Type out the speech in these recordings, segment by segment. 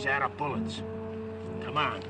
He's out of bullets. Come on.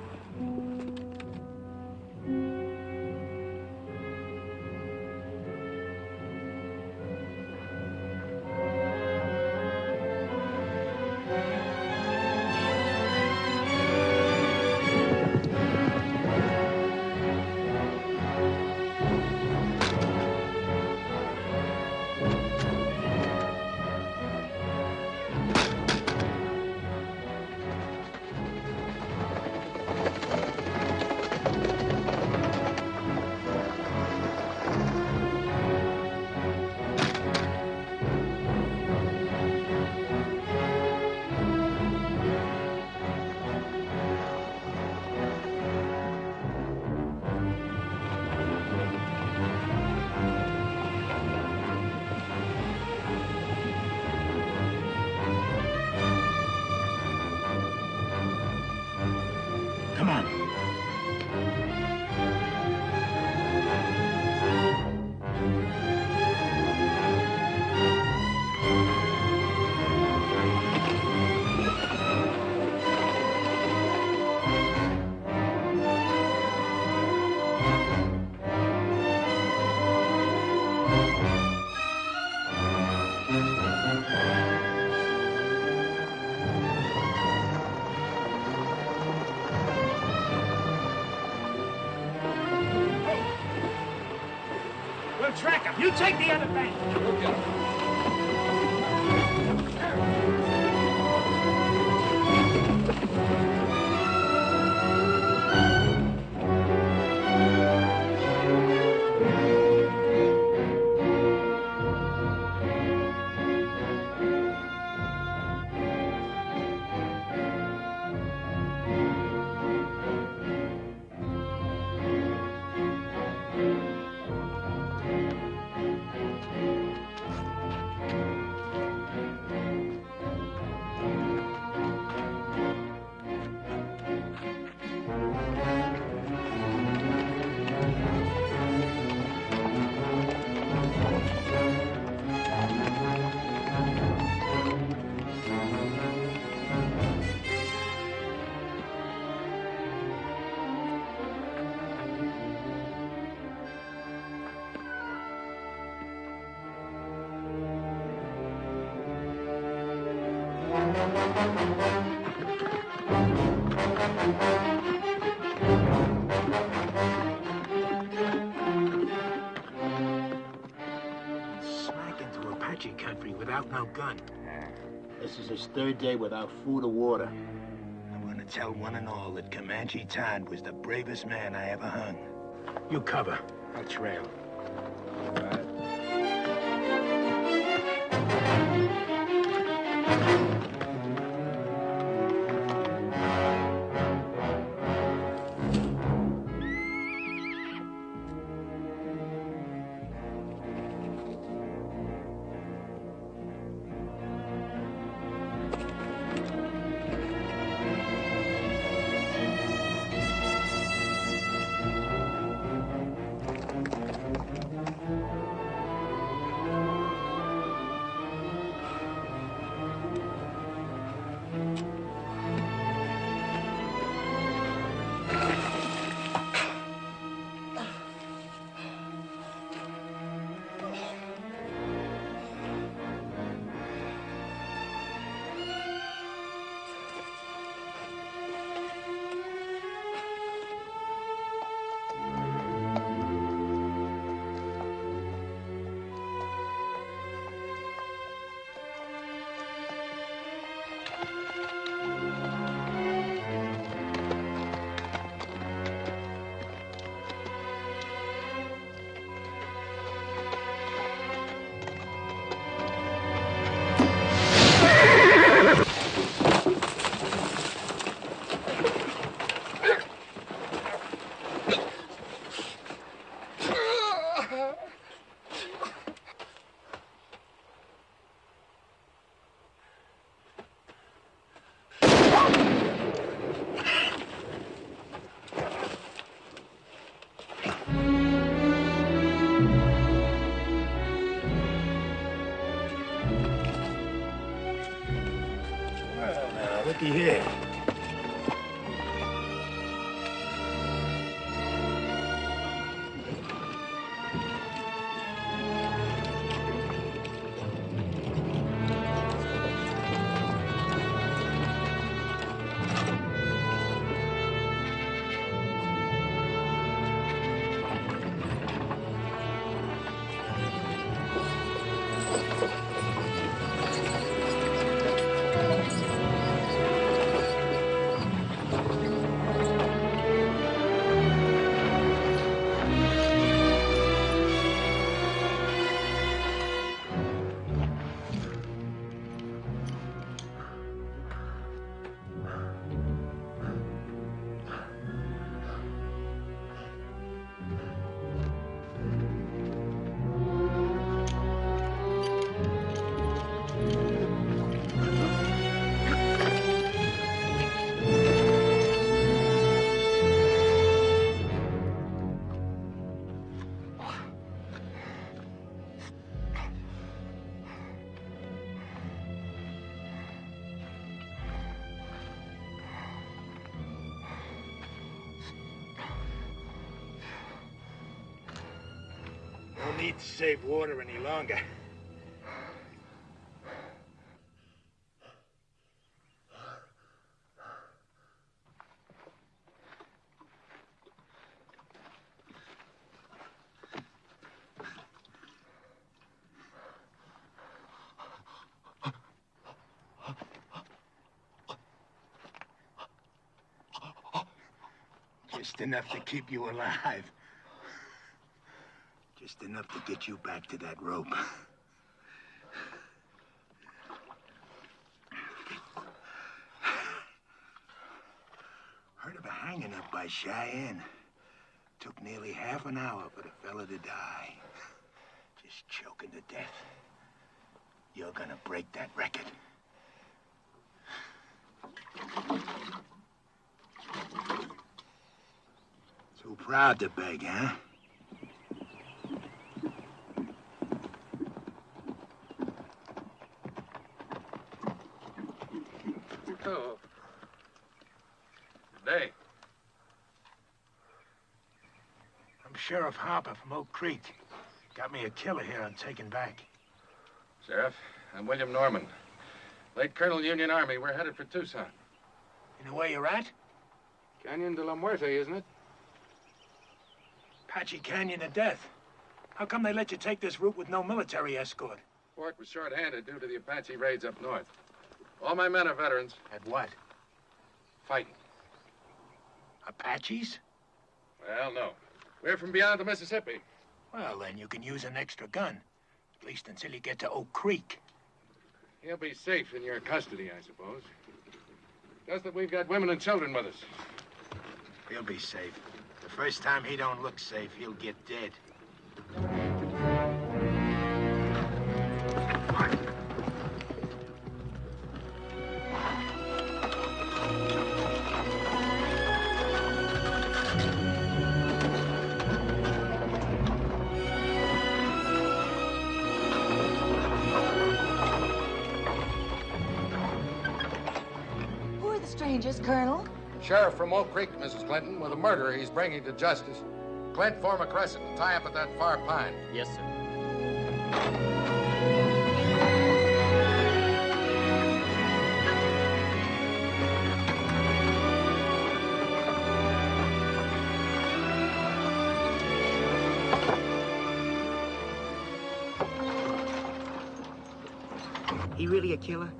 Come on. We'll track him. You take the other bank. Okay. Smack into Apache country without no gun. This is his third day without food or water. I'm gonna tell one and all that Comanche Todd was the bravest man I ever hung. You cover. I'll trail. All right. Looky here. need to save water any longer. Just enough to keep you alive. Just enough to get you back to that rope. Heard of a hanging up by Cheyenne. Took nearly half an hour for the fella to die. Just choking to death. You're gonna break that record. Too proud to beg, huh? Oh. Good day. I'm Sheriff Harper from Oak Creek. Got me a killer here I'm taking back. Sheriff, I'm William Norman. Late Colonel Union Army. We're headed for Tucson. You know where you're at? Canyon de la Muerte, isn't it? Apache Canyon of Death. How come they let you take this route with no military escort? Fort was short-handed due to the Apache raids up north. All my men are veterans. At what? Fighting. Apaches? Well, no. We're from beyond the Mississippi. Well, then you can use an extra gun. At least until you get to Oak Creek. He'll be safe in your custody, I suppose. Just that we've got women and children with us. He'll be safe. The first time he don't look safe, he'll get dead. Strangers, Colonel. Sheriff from Oak Creek, Mrs. Clinton, with a murderer he's bringing to justice. Clint, form a crescent and tie up at that far pine. Yes, sir. He really a killer?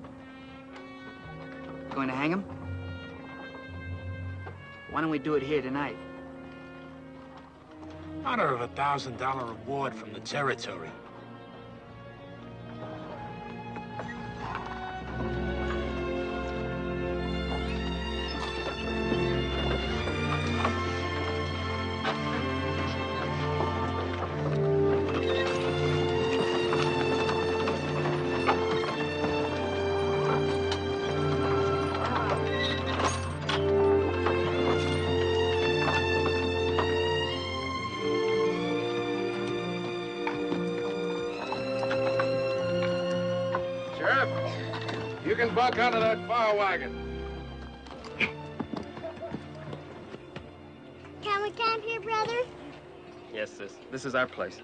Going to hang him? Why don't we do it here tonight? Honor of $1,000 reward from the territory. You can buck onto that fire wagon. Can we camp here, brother? Yes, sis. This is our place.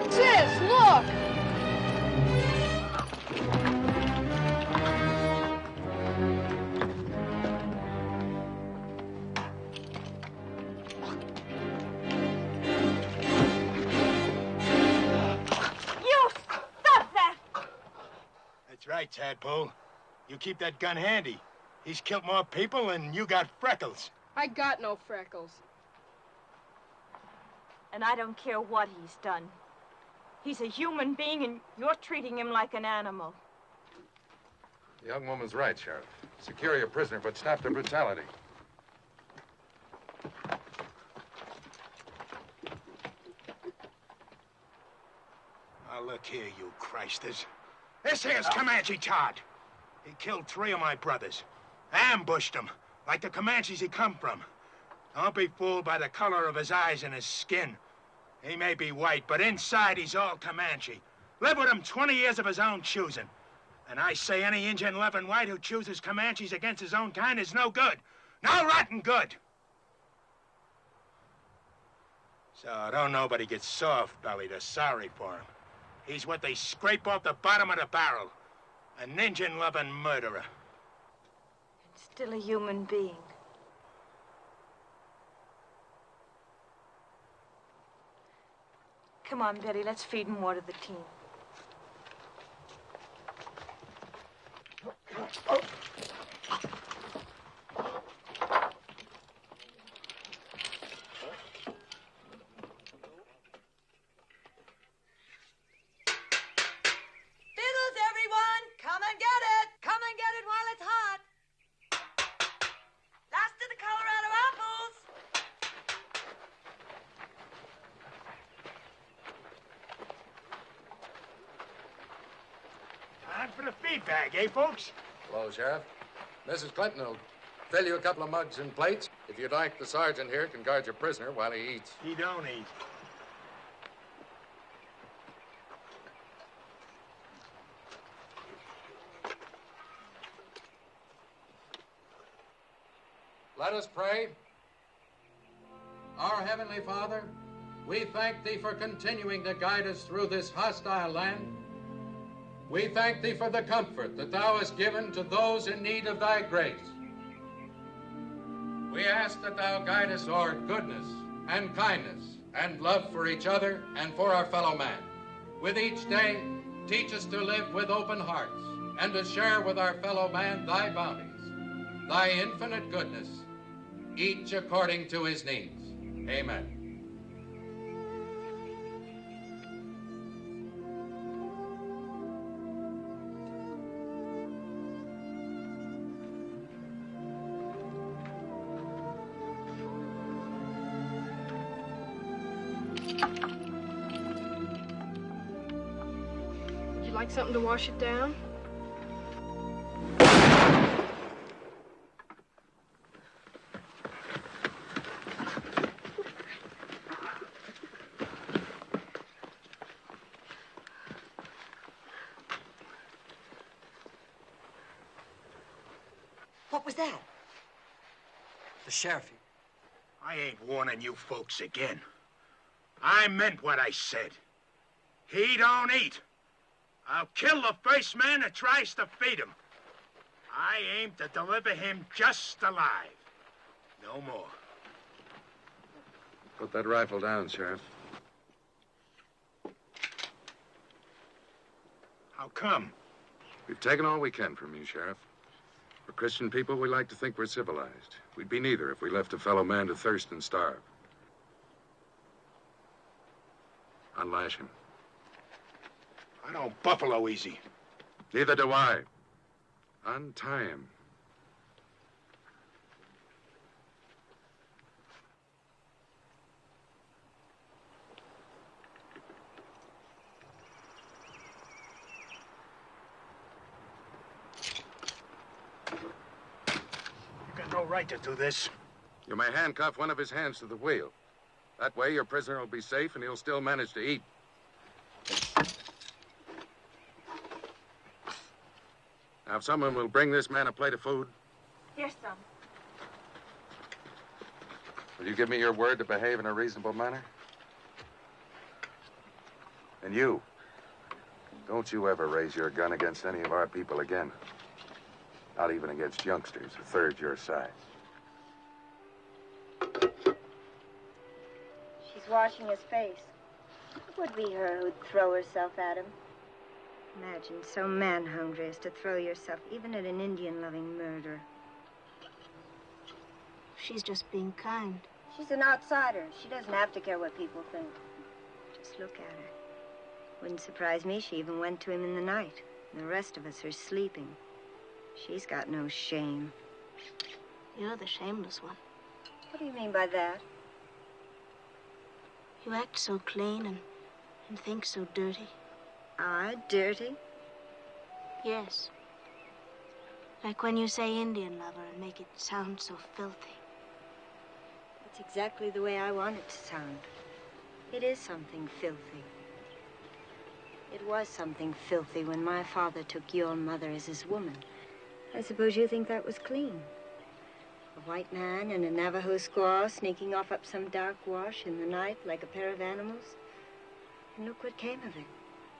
Sis, look! Right, Tadpole. You keep that gun handy. He's killed more people and you got freckles. I got no freckles. And I don't care what he's done. He's a human being and you're treating him like an animal. The young woman's right, Sheriff. Secure your prisoner, but stop the brutality. Now look here, you Christers. This here's Comanche Todd. He killed 3 of my brothers. Ambushed them, like the Comanches he come from. Don't be fooled by the color of his eyes and his skin. He may be white, but inside he's all Comanche. Lived with him 20 years of his own choosing. And I say any Injun loving white who chooses Comanches against his own kind is no good. No rotten good. So don't nobody get soft-bellied or sorry for him. He's what they scrape off the bottom of the barrel. An Injun-loving murderer. And still a human being. Come on, Betty, let's feed and water the team. Time for the feed bag, eh, folks? Hello, Sheriff. Mrs. Clinton will fill you a couple of mugs and plates. If you'd like, the sergeant here can guard your prisoner while he eats. He don't eat. Let us pray. Our Heavenly Father, we thank Thee for continuing to guide us through this hostile land. We thank Thee for the comfort that Thou hast given to those in need of Thy grace. We ask that Thou guide us toward goodness and kindness and love for each other and for our fellow man. With each day, teach us to live with open hearts and to share with our fellow man Thy bounties, Thy infinite goodness, each according to his needs. Amen. Would you like something to wash it down? What was that? The sheriff. I ain't warning you folks again. I meant what I said. He don't eat. I'll kill the first man that tries to feed him. I aim to deliver him just alive. No more. Put that rifle down, Sheriff. How come? We've taken all we can from you, Sheriff. We're Christian people, we like to think we're civilized. We'd be neither if we left a fellow man to thirst and starve. Unlash him. I don't buffalo easy. Neither do I. Untie him. You got no right to do this. You may handcuff one of his hands to the wheel. That way, your prisoner will be safe and he'll still manage to eat. Now, if someone will bring this man a plate of food, Yes, son. will you give me your word to behave in a reasonable manner? And you, don't you ever raise your gun against any of our people again. Not even against youngsters a third your size. She's washing his face. It would be her who'd throw herself at him. Imagine so man-hungry as to throw yourself even at an Indian-loving murderer. She's just being kind. She's an outsider. She doesn't have to care what people think. Just look at her. Wouldn't surprise me she even went to him in the night. And the rest of us are sleeping. She's got no shame. You're the shameless one. What do you mean by that? You act so clean and think so dirty. Ah, dirty? Yes. Like when you say Indian lover and make it sound so filthy. That's exactly the way I want it to sound. It is something filthy. It was something filthy when my father took your mother as his woman. I suppose you think that was clean. A white man and a Navajo squaw sneaking off up some dark wash in the night like a pair of animals. And look what came of it.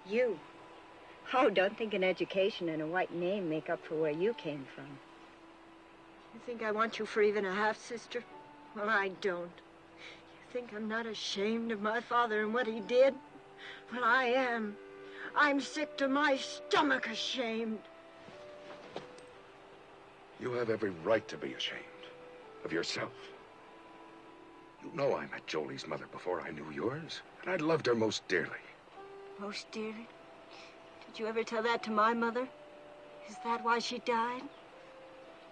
You. Oh, don't think an education and a white name make up for where you came from. You think I want you for even a half-sister? Well, I don't. You think I'm not ashamed of my father and what he did? Well, I am. I'm sick to my stomach ashamed. You have every right to be ashamed of yourself. You know I met Jolie's mother before I knew yours, and I loved her most dearly. Most dearly? Did you ever tell that to my mother? Is that why she died?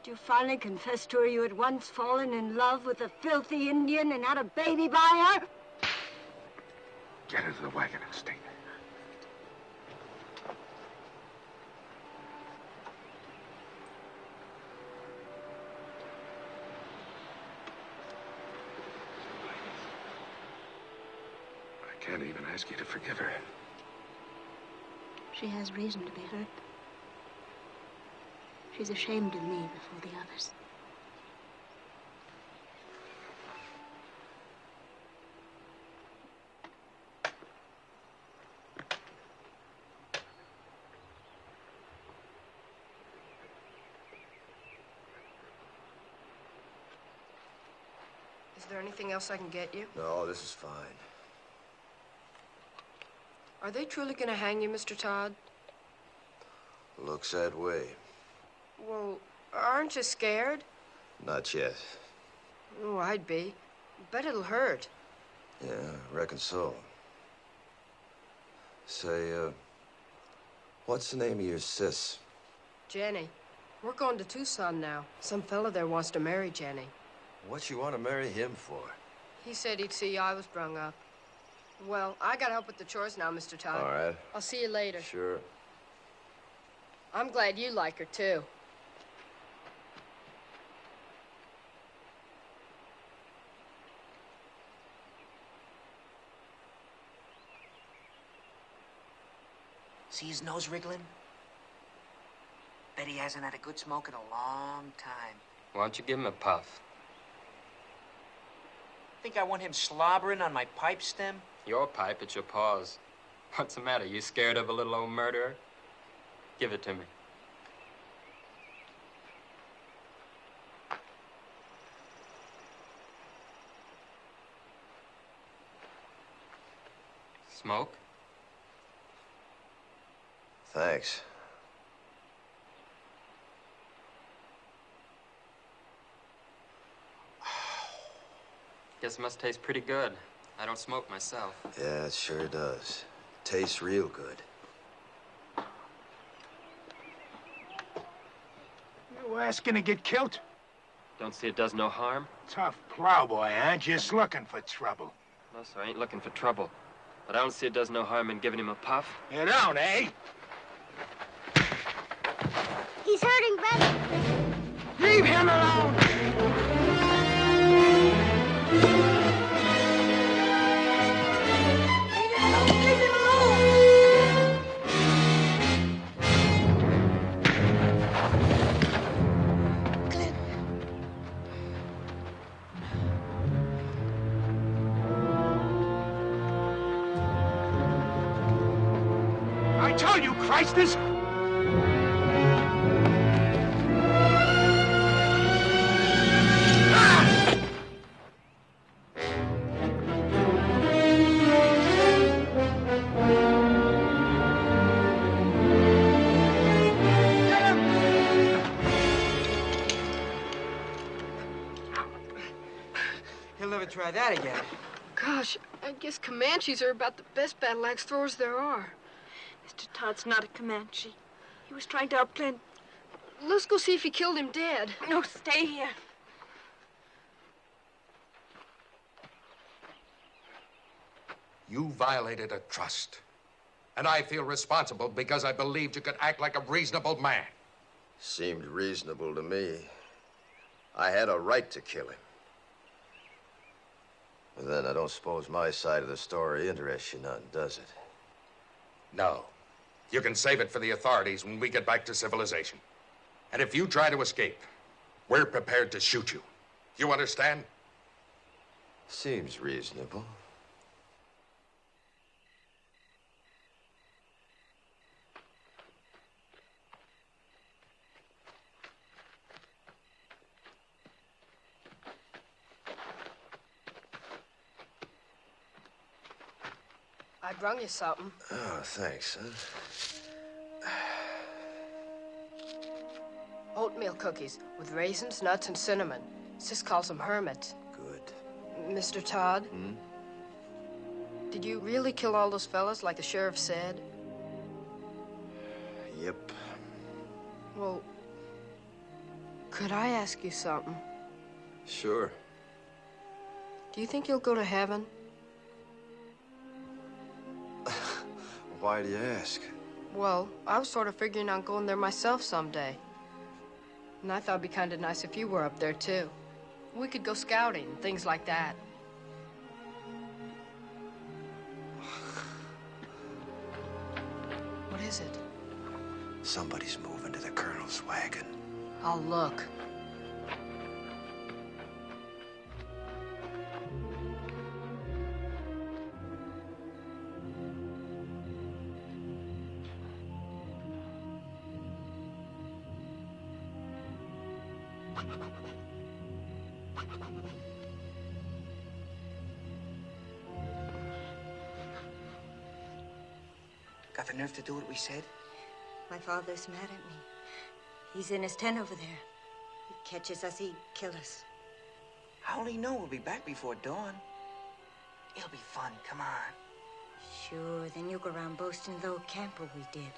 Did you finally confess to her you had once fallen in love with a filthy Indian and had a baby by her? Get into the wagon and stay there. I can't even ask you to forgive her. She has reason to be hurt. She's ashamed of me before the others. Is there anything else I can get you? No, this is fine. Are they truly going to hang you, Mr. Todd? Looks that way. Well, aren't you scared? Not yet. Oh, I'd be. Bet it'll hurt. Yeah, reckon so. Say, what's the name of your sis? Jenny. We're going to Tucson now. Some fella there wants to marry Jenny. What you want to marry him for? He said he'd see I was brung up. Well, I gotta help with the chores now, Mr. Todd. All right. I'll see you later. Sure. I'm glad you like her, too. See his nose wriggling? Bet he hasn't had a good smoke in a long time. Why don't you give him a puff? Think I want him slobbering on my pipe stem? Your pipe, it's your paws. What's the matter? You scared of a little old murderer? Give it to me. Smoke? Thanks. Guess it must taste pretty good. I don't smoke myself. Yeah, it sure does. Tastes real good. You asking to get killed? Don't see it does no harm? Tough plowboy, huh? Just looking for trouble. No, sir, I ain't looking for trouble. But I don't see it does no harm in giving him a puff. You don't, eh? He's hurting, brother. Leave him alone! I told you, Christus! He'll never try that again. Gosh, I guess Comanches are about the best battle axe throwers there are. Mr. Todd's not a Comanche. He was trying to outplan... Let's go see if he killed him dead. No, stay here. You violated a trust. And I feel responsible because I believed you could act like a reasonable man. Seemed reasonable to me. I had a right to kill him. But then I don't suppose my side of the story interests you none, does it? No. You can save it for the authorities when we get back to civilization. And if you try to escape, we're prepared to shoot you. You understand? Seems reasonable. I brung you something. Oh, thanks, son. Oatmeal cookies with raisins, nuts, and cinnamon. Sis calls them hermits. Good. Mr. Todd? Hmm? Did you really kill all those fellas like the sheriff said? Yep. Well, could I ask you something? Sure. Do you think you'll go to heaven? Why do you ask? Well, I was sort of figuring on going there myself someday. And I thought it'd be kind of nice if you were up there, too. We could go scouting and things like that. What is it? Somebody's moving to the colonel's wagon. I'll look. Got the nerve to do what we said? My father's mad at me. He's in his tent over there. He catches us, he'd kill us. How'll he know we'll be back before dawn? It'll be fun, come on. Sure, then you go around boasting of the old camper we did.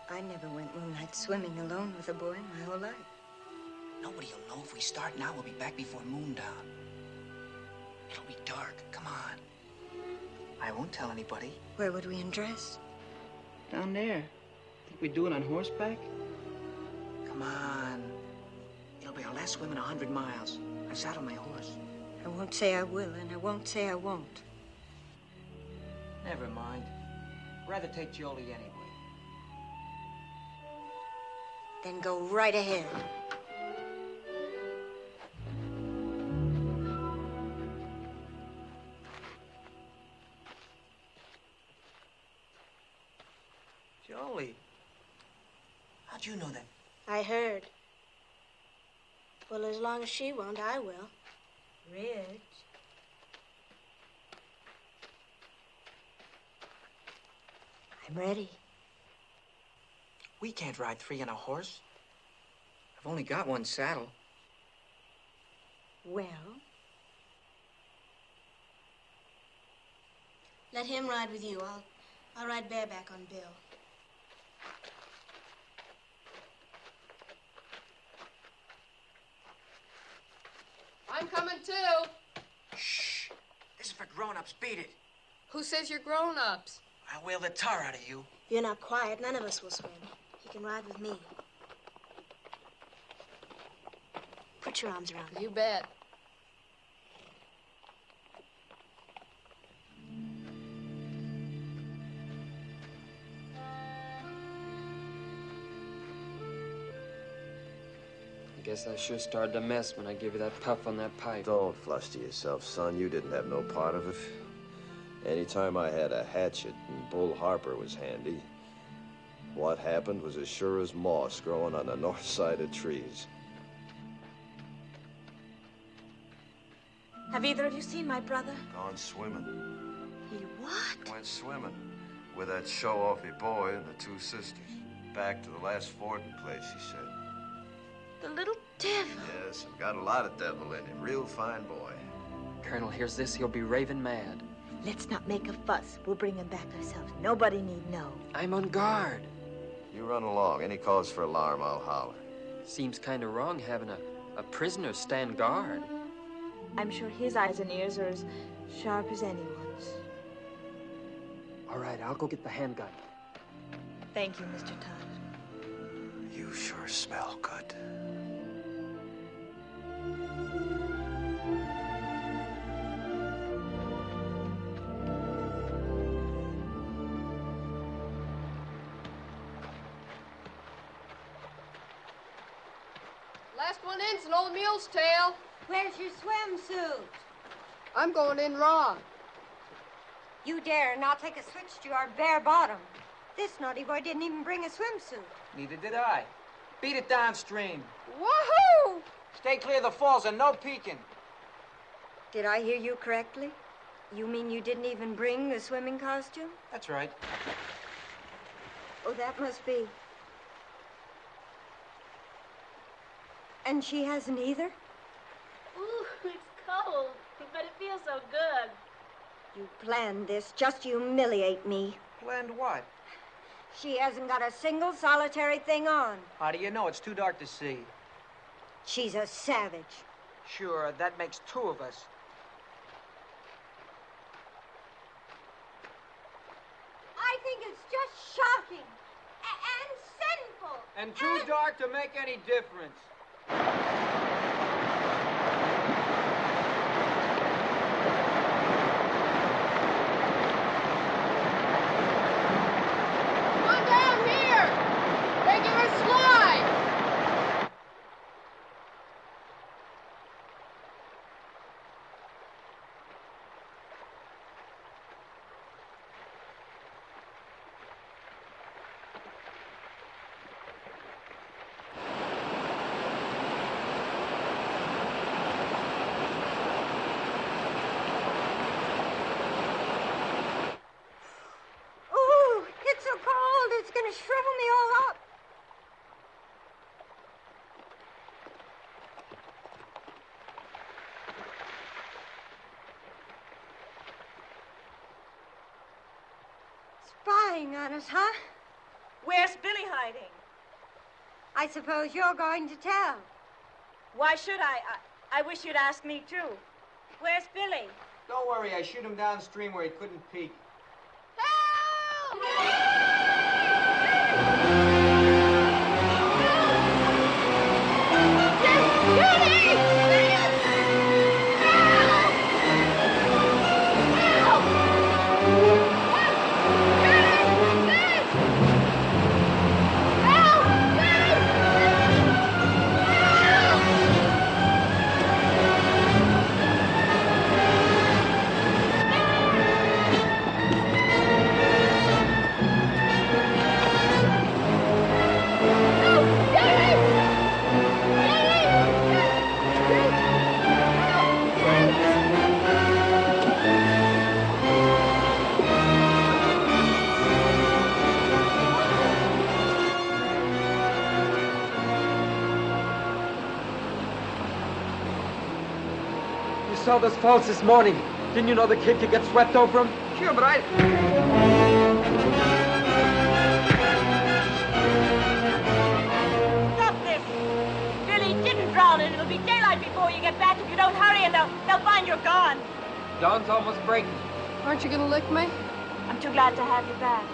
I never went moonlight swimming alone with a boy my whole life. Nobody'll know if we start now, we'll be back before moondown. It'll be dark, come on. I won't tell anybody. Where would we undress? Down there. Think we'd do it on horseback? Come on. It'll be our last swim in 100 miles. I saddle my horse. I won't say I will, and I won't say I won't. Never mind. Rather take Jolie anyway. Then go right ahead. Jolie. How'd you know that? I heard. Well, as long as she won't, I will. Rich. I'm ready. We can't ride 3 on a horse. I've only got 1 saddle. Well? Let him ride with you. I'll ride bareback on Bill. I'm coming, too. Shh. This is for grown-ups. Beat it. Who says you're grown-ups? I'll whale the tar out of you. If you're not quiet, none of us will swim. You can ride with me. Put your arms around me. You bet. Guess I sure started to mess when I gave you that puff on that pipe. Don't fluster yourself, son. You didn't have no part of it. Anytime I had a hatchet and Bull Harper was handy, what happened was as sure as moss growing on the north side of trees. Have either of you seen my brother? Gone swimming. He what? Went swimming with that show-offy boy and the 2 sisters. Back to the last fording place, he said. The little devil. Yes, I've got a lot of devil in him. Real fine boy. Colonel hears this, he'll be raving mad. Let's not make a fuss. We'll bring him back ourselves. Nobody need know. I'm on guard. You run along. Any cause for alarm, I'll holler. Seems kind of wrong having a prisoner stand guard. I'm sure his eyes and ears are as sharp as anyone's. All right, I'll go get the handgun. Thank you, Mr. Todd. You sure smell good. Last one in's an old mule's tail. Where's your swimsuit? I'm going in raw. You dare not take a switch to our bare bottom. This naughty boy didn't even bring a swimsuit. Neither did I. Beat it downstream. Woohoo! Stay clear of the falls and no peeking. Did I hear you correctly? You mean you didn't even bring the swimming costume? That's right. Oh, that must be. And she hasn't either? Ooh, it's cold, but it feels so good. You planned this just to humiliate me. Planned what? She hasn't got a single solitary thing on. How do you know? It's too dark to see. She's a savage. Sure, that makes two of us. I think it's just shocking and sinful. And too dark to make any difference. Come on down here! Making her slide! Ooh, it's so cold, it's gonna shrivel me all up. Spying on us, huh? Where's Billy hiding? I suppose you're going to tell. Why should I? I wish you'd ask me, too. Where's Billy? Don't worry, I shoot him downstream where he couldn't peek. Saw those falls this morning. Didn't you know the kid could get swept over them? Sure, but I... Stop this! Billy didn't drown, and it'll be daylight before you get back if you don't hurry, and they'll find you're gone. Dawn's almost breaking. Aren't you gonna lick me? I'm too glad to have you back.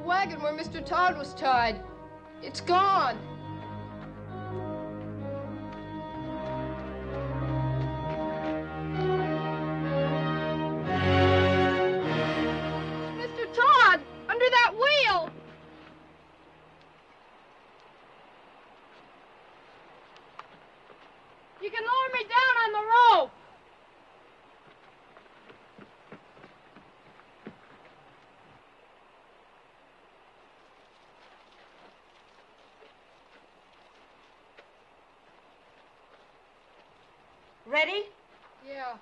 wagon where Mr. Todd was tied. It's gone. Mr. Todd, under that wheel. You can lower me down on the rope. Ready? Yeah.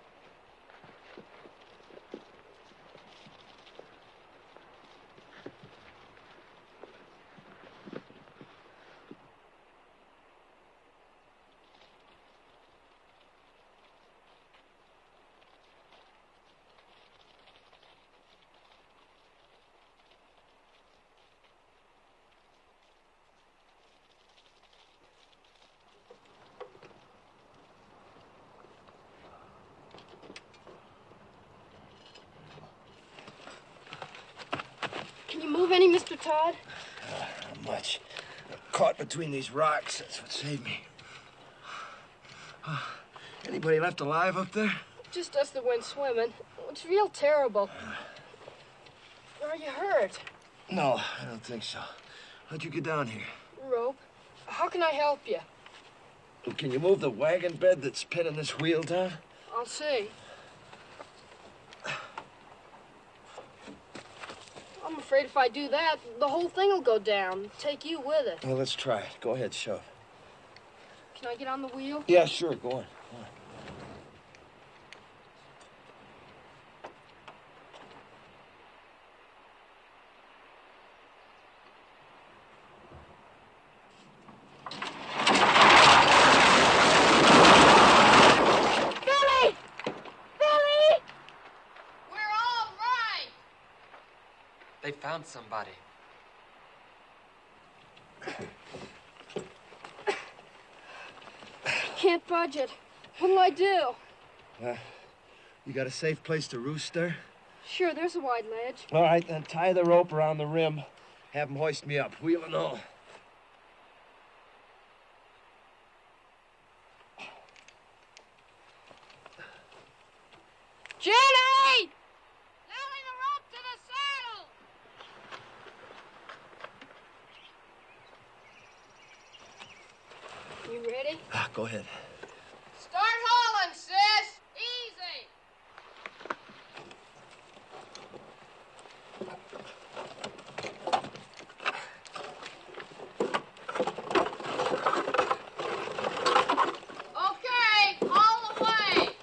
Can you move any, Mr. Todd? Not much. I'm caught between these rocks. That's what saved me. Anybody left alive up there? Just us that went swimming. It's real terrible. Are you hurt? No, I don't think so. How'd you get down here? Rope. How can I help you? Well, can you move the wagon bed that's pinning this wheel down? I'll see. I'm afraid if I do that, the whole thing will go down. Take you with it. Well, let's try it. Go ahead, shove. Can I get on the wheel? Yeah, sure. Go on. Go on. They found somebody. Can't budge it. What'll I do? You got a safe place to roost there? Sure, there's a wide ledge. All right, then tie the rope around the rim. Have them hoist me up, wheel and all. Jenny! Nailing the rope to the saddle! You ready? Go ahead. Start hauling, sis! Easy! Okay, haul away!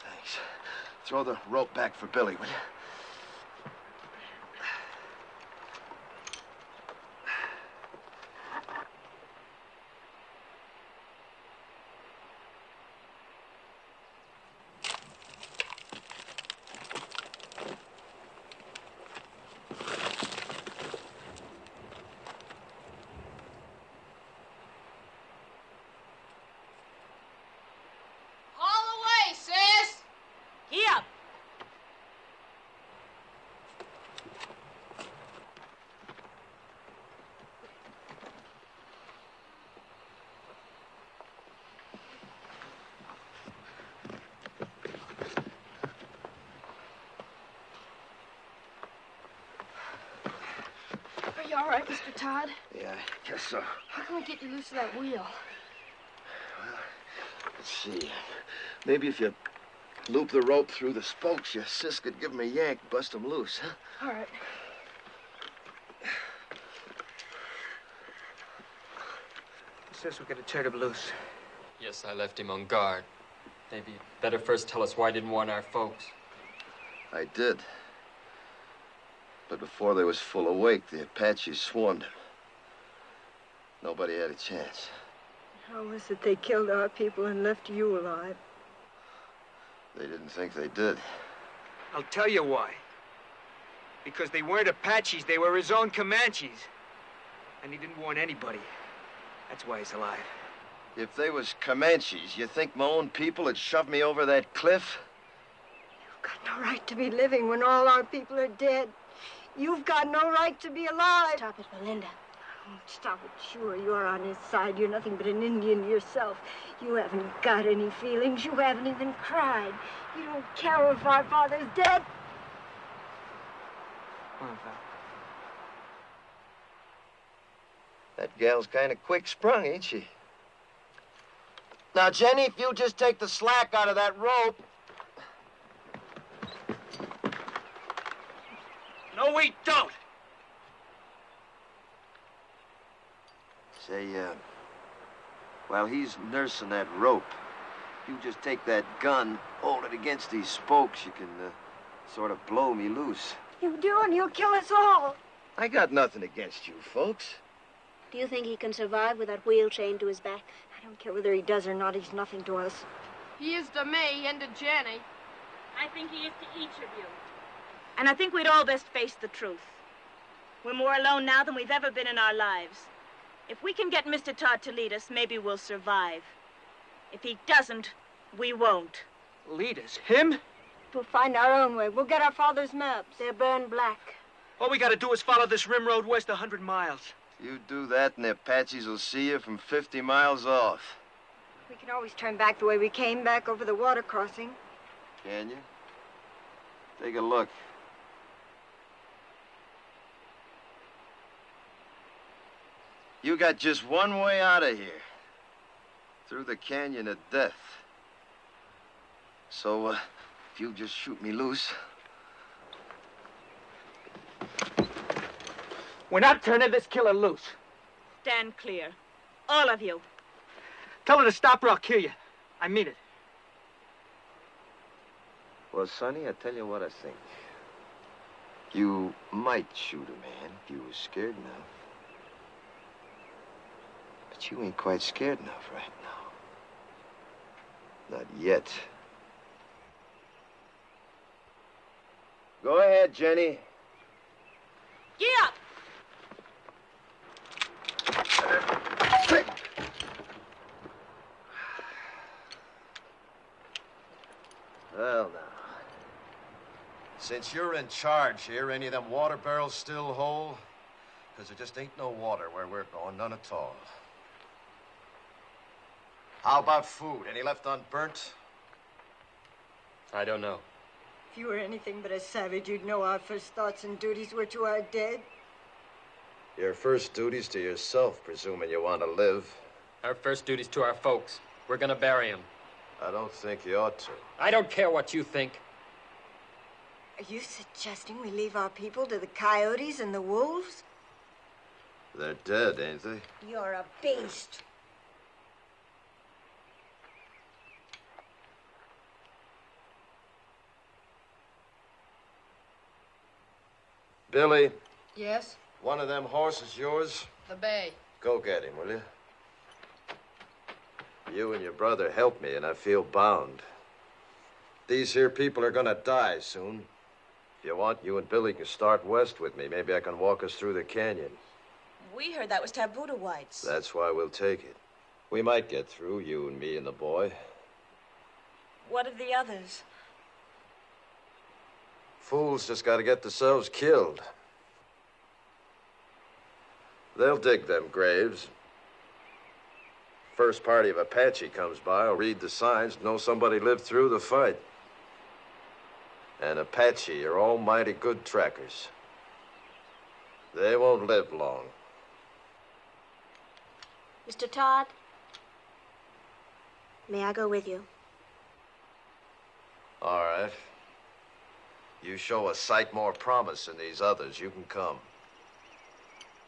Thanks. Throw the rope back for Billy, will you? Haul away, sis! Here. Are you all right, Mr. Todd? Yeah, I guess so. How can we get you loose of that wheel? Let's see. Maybe if you loop the rope through the spokes, your sis could give him a yank, bust him loose, huh? All right. Sis, we're gonna turn him loose. Yes, I left him on guard. Maybe you'd better first tell us why you didn't warn our folks. I did. But before they was full awake, the Apaches swarmed him. Nobody had a chance. How was it they killed our people and left you alive? They didn't think they did. I'll tell you why. Because they weren't Apaches, they were his own Comanches. And he didn't warn anybody. That's why he's alive. If they was Comanches, you think my own people had shoved me over that cliff? You've got no right to be living when all our people are dead. You've got no right to be alive. Stop it, Belinda. Oh, stop it. Sure, you're on his side. You're nothing but an Indian yourself. You haven't got any feelings. You haven't even cried. You don't care if our father's dead. Come on, Val. That gal's kind of quick-sprung, ain't she? Now, Jenny, if you just take the slack out of that rope... No, we don't! Say, while he's nursing that rope, you just take that gun, hold it against these spokes, you can, sort of blow me loose. You do, and he'll kill us all. I got nothing against you, folks. Do you think he can survive with that wheel chained to his back? I don't care whether he does or not. He's nothing to us. He is to me and to Jenny. I think he is to each of you. And I think we'd all best face the truth. We're more alone now than we've ever been in our lives. If we can get Mr. Todd to lead us, maybe we'll survive. If he doesn't, we won't. Lead us? Him? We'll find our own way. We'll get our father's maps. They're burned black. All we gotta do is follow this rim road west 100 miles. You do that and the Apaches will see you from 50 miles off. We can always turn back the way we came, back over the water crossing. Can you? Take a look. You got just one way out of here. Through the canyon of death. So, if you just shoot me loose... We're not turning this killer loose. Stand clear. All of you. Tell her to stop or I'll kill you. I mean it. Well, Sonny, I tell you what I think. You might shoot a man if you was scared enough. But you ain't quite scared enough right now. Not yet. Go ahead, Jenny. Get up! Well, now. Since you're in charge here, any of them water barrels still whole? Because there just ain't no water where we're going, none at all. How about food? Any left unburnt? I don't know. If you were anything but a savage, you'd know our first thoughts and duties were to our dead. Your first duty's to yourself, presuming you want to live. Our first duty's to our folks. We're gonna bury him. I don't think you ought to. I don't care what you think. Are you suggesting we leave our people to the coyotes and the wolves? They're dead, ain't they? You're a beast. Billy, Yes? one of them horses yours? The bay. Go get him, will you? You and your brother helped me, and I feel bound. These here people are gonna die soon. If you want, you and Billy can start west with me. Maybe I can walk us through the canyon. We heard that was taboo to whites. That's why we'll take it. We might get through, you and me and the boy. What of the others? Fools just gotta get themselves killed. They'll dig them graves. First party of Apache comes by, will read the signs, know somebody lived through the fight. And Apache are almighty good trackers. They won't live long. Mr. Todd, may I go with you? All right. You show a sight more promise than these others, you can come.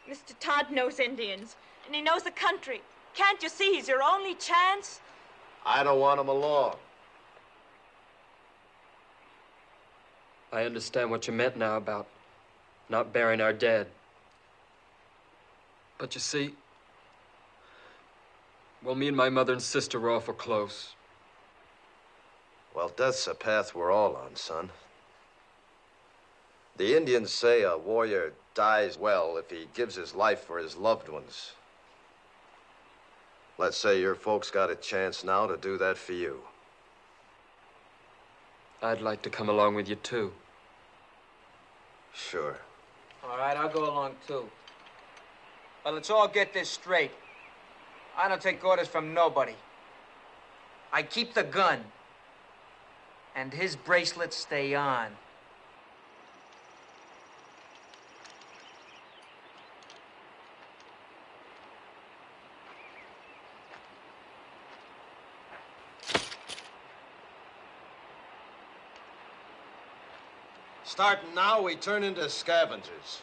Mr. Todd knows Indians, and he knows the country. Can't you see he's your only chance? I don't want him along. I understand what you meant now about not burying our dead. But you see, well, me and my mother and sister were awful close. Well, death's a path we're all on, son. The Indians say a warrior dies well if he gives his life for his loved ones. Let's say your folks got a chance now to do that for you. I'd like to come along with you, too. Sure. All right, I'll go along, too. But let's all get this straight. I don't take orders from nobody. I keep the gun. And his bracelets stay on. Starting now, we turn into scavengers.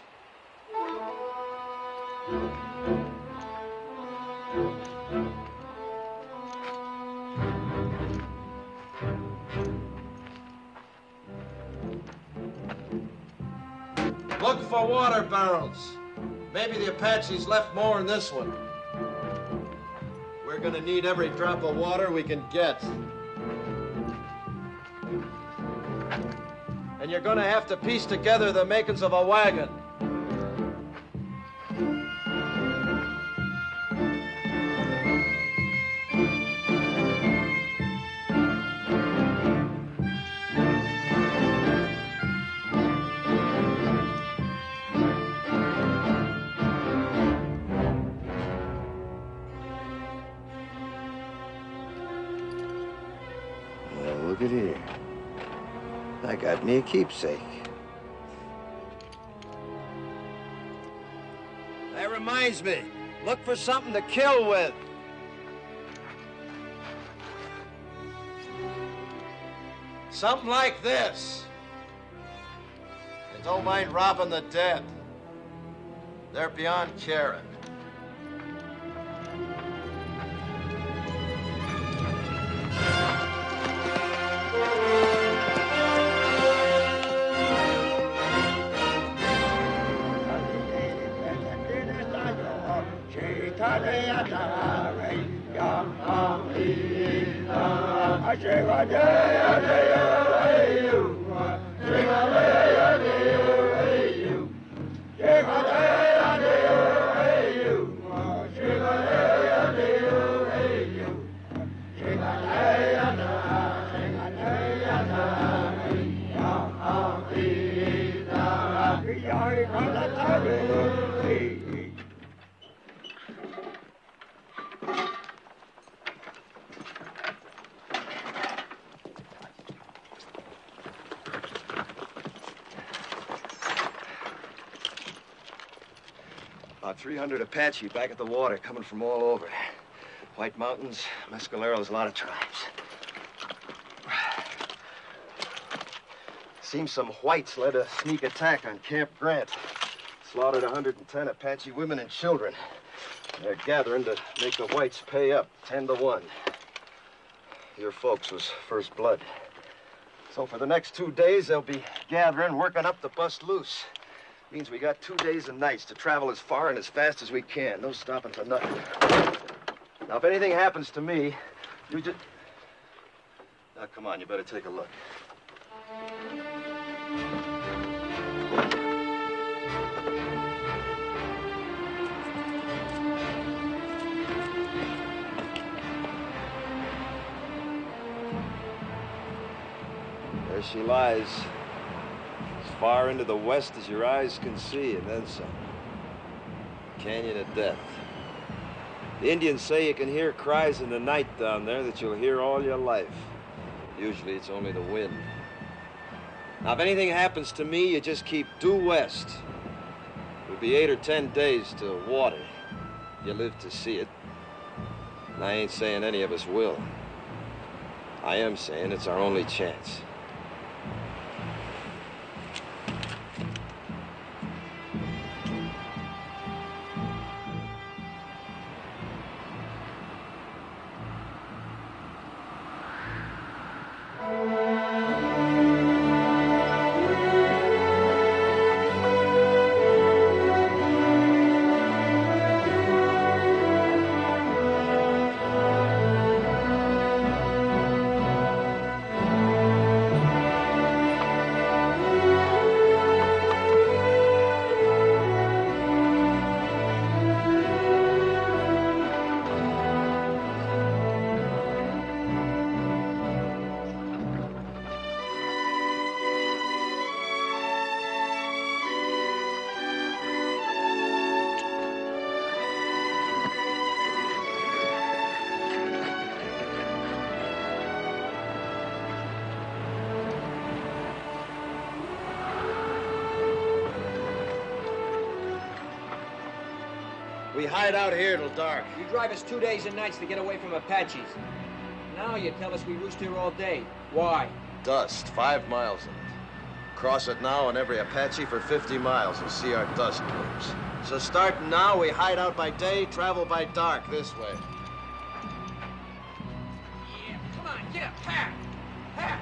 Look for water barrels. Maybe the Apaches left more in this one. We're gonna need every drop of water we can get. And you're gonna have to piece together the makings of a wagon. Well, look at here. I got me a keepsake. That reminds me, look for something to kill with. Something like this. And don't mind robbing the dead. They're beyond caring. About 300 Apache back at the water, coming from all over. White Mountains, Mescaleros, a lot of tribes. Seems some whites led a sneak attack on Camp Grant. Slaughtered 110 Apache women and children. They're gathering to make the whites pay up 10-1. Your folks was first blood. So for the next 2 days, they'll be gathering, working up to bust loose. Means we got 2 days and nights to travel as far and as fast as we can. No stopping for nothing. Now, if anything happens to me, you just... Now, come on, you better take a look. There she lies. As far into the west as your eyes can see, and then some. Canyon of Death. The Indians say you can hear cries in the night down there that you'll hear all your life. Usually it's only the wind. Now, if anything happens to me, you just keep due west. It'll be 8 or 10 days to water. You live to see it. And I ain't saying any of us will. I am saying it's our only chance. We hide out here till dark. You drive us 2 days and nights to get away from Apaches. Now you tell us we roost here all day. Why? Dust, 5 miles of it. Cross it now and every Apache for 50 miles and see our dust plumes. So starting now, we hide out by day, travel by dark this way. Yeah, come on, get up, pack! Pack!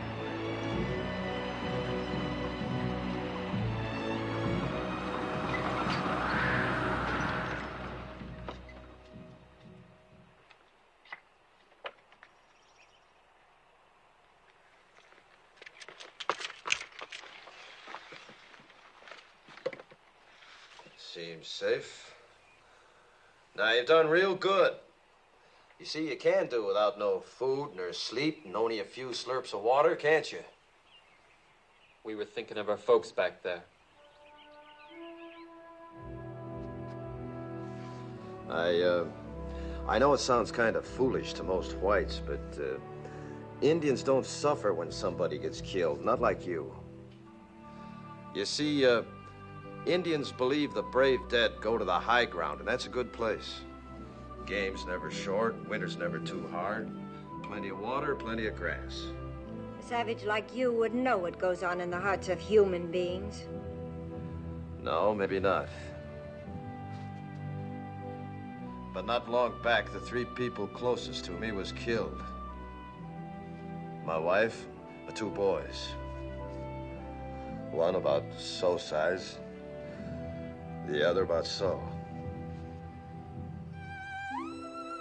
Seems safe. Now, you've done real good. You see, you can't do without no food, nor sleep, and only a few slurps of water, can't you? We were thinking of our folks back there. I know it sounds kind of foolish to most whites, but Indians don't suffer when somebody gets killed, not like you. You see, Indians believe the brave dead go to the high ground, and that's a good place. Game's never short, winter's never too hard. Plenty of water, plenty of grass. A savage like you wouldn't know what goes on in the hearts of human beings. No, maybe not. But not long back, the 3 people closest to me was killed. My wife, the 2 boys. One about so size, the other about so.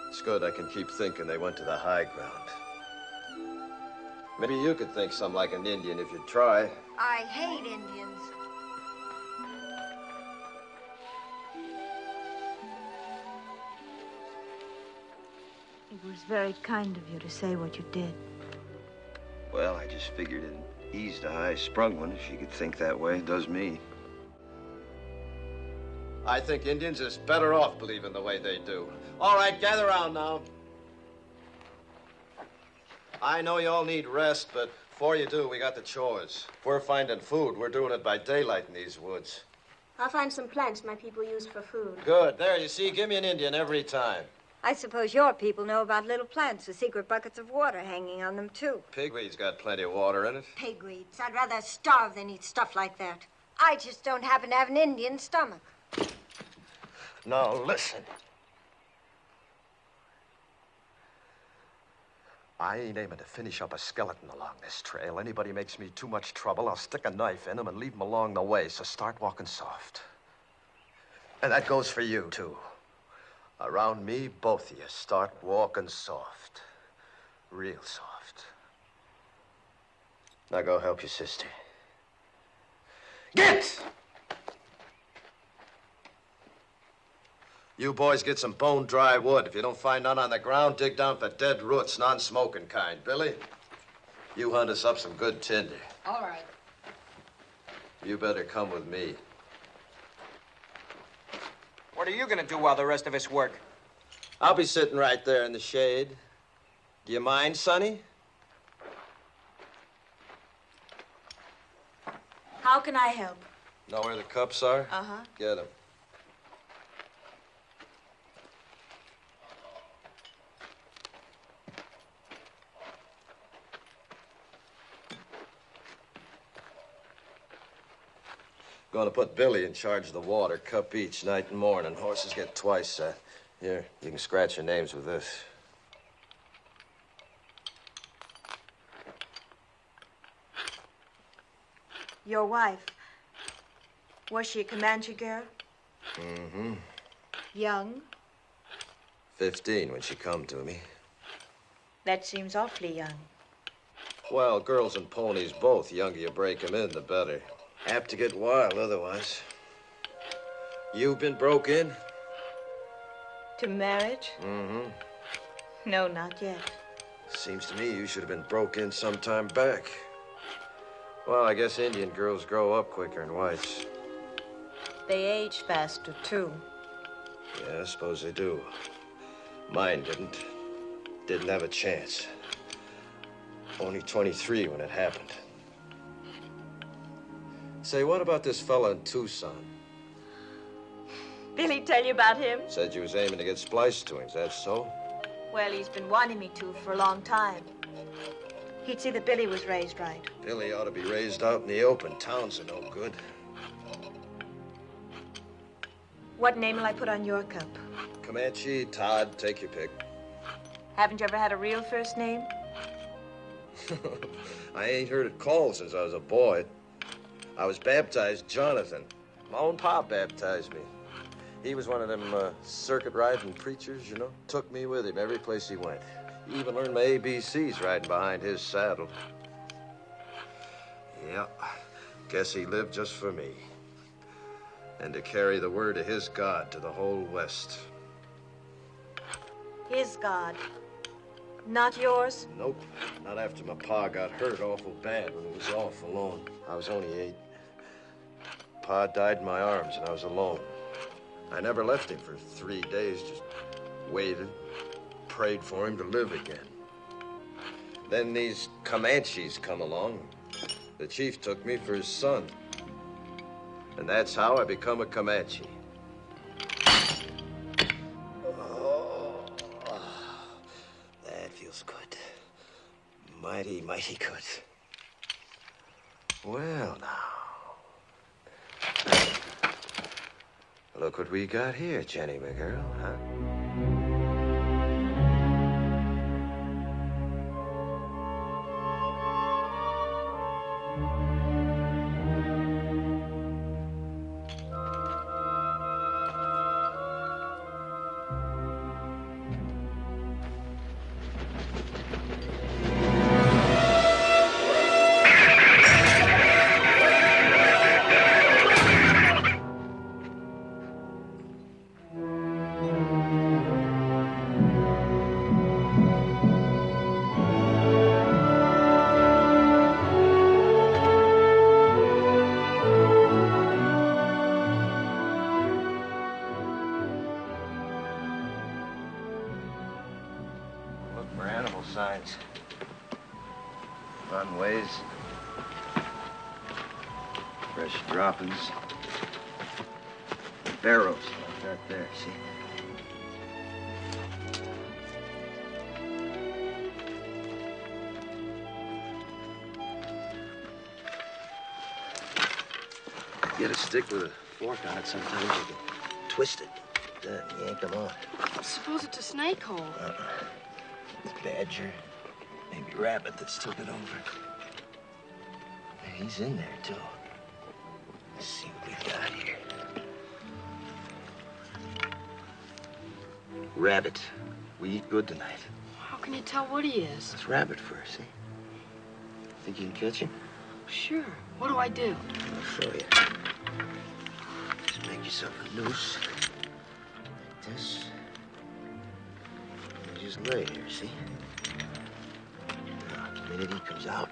It's good I can keep thinking they went to the high ground. Maybe you could think some like an Indian if you'd try. I hate Indians. It was very kind of you to say what you did. Well, I just figured it eased a high-sprung one. If she could think that way, it does me. I think Indians is better off believing the way they do. All right, gather around now. I know you all need rest, but before you do, we got the chores. If we're finding food, we're doing it by daylight in these woods. I'll find some plants my people use for food. Good. There, you see, give me an Indian every time. I suppose your people know about little plants with secret buckets of water hanging on them, too. Pigweed's got plenty of water in it. Pigweeds. I'd rather starve than eat stuff like that. I just don't happen to have an Indian stomach. Now, listen. I ain't aiming to finish up a skeleton along this trail. Anybody makes me too much trouble, I'll stick a knife in him and leave him along the way, so start walking soft. And that goes for you, too. Around me, both of you, start walking soft. Real soft. Now go help your sister. Get! You boys get some bone-dry wood. If you don't find none on the ground, dig down for dead roots, non-smoking kind. Billy, you hunt us up some good tinder. All right. You better come with me. What are you gonna do while the rest of us work? I'll be sitting right there in the shade. Do you mind, Sonny? How can I help? Know where the cups are? Uh-huh. Get them. Going to put Billy in charge of the water, cup each, night and morning. Horses get twice that. Here, you can scratch your names with this. Your wife. Was she a Comanche girl? Mm-hmm. Young? 15 when she come to me. That seems awfully young. Well, girls and ponies both. The younger you break 'em in, the better. Apt to get wild otherwise. You been broke in? To marriage? Mm-hmm. No, not yet. Seems to me you should have been broke in some time back. Well, I guess Indian girls grow up quicker than whites. They age faster, too. Yeah, I suppose they do. Mine didn't. Didn't have a chance. Only 23 when it happened. Say, what about this fella in Tucson? Billy tell you about him? Said you was aiming to get spliced to him. Is that so? Well, he's been wanting me to for a long time. He'd see that Billy was raised right. Billy ought to be raised out in the open. Towns are no good. What name will I put on your cup? Comanche, Todd, take your pick. Haven't you ever had a real first name? I ain't heard it called since I was a boy. I was baptized Jonathan. My own pop baptized me. He was one of them circuit riding preachers, you know. Took me with him every place he went. He even learned my ABCs riding behind his saddle. Yeah, guess he lived just for me. And to carry the word of his God to the whole West. His God. Not yours? Nope. Not after my pa got hurt awful bad when he was off alone. I was only 8. Pa died in my arms and I was alone. I never left him for 3 days, just waited, prayed for him to live again. Then these Comanches come along. The chief took me for his son. And that's how I become a Comanche. Oh, that feels good. Mighty, mighty good. Well, now. Look what we got here, Jenny, my girl, huh? Signs. Runways. Fresh droppings. Barrows like that there, see? You get a stick with a fork on it, sometimes you can twist it. Then yank them on. Suppose it's a snake hole. It's badger, maybe rabbit that took it over. He's in there, too. Let's see what we got here. Rabbit. We eat good tonight. How can you tell what he is? It's rabbit fur, see? Think you can catch him? Sure. What do I do? I'll show you. Just make yourself a noose. Like this. Just lay here, see? Now, the minute he comes out,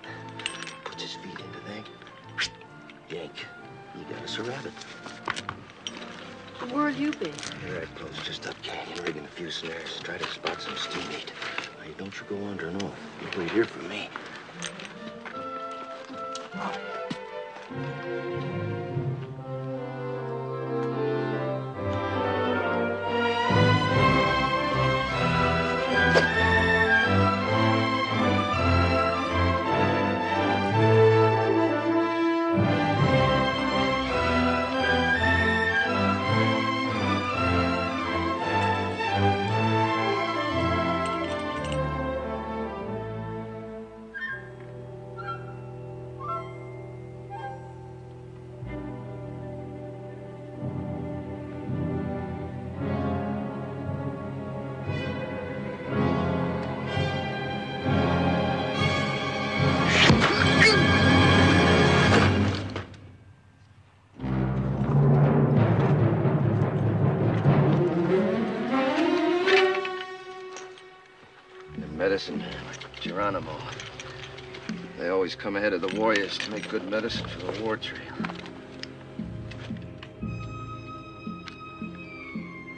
puts his feet into that, yank. You got us a rabbit. Where'll you be? Here I close just up canyon, rigging a few snares. Try to spot some steam meat. Now, don't you go wandering off. You wait here for me. Medicine, Geronimo. They always come ahead of the warriors to make good medicine for the war trail.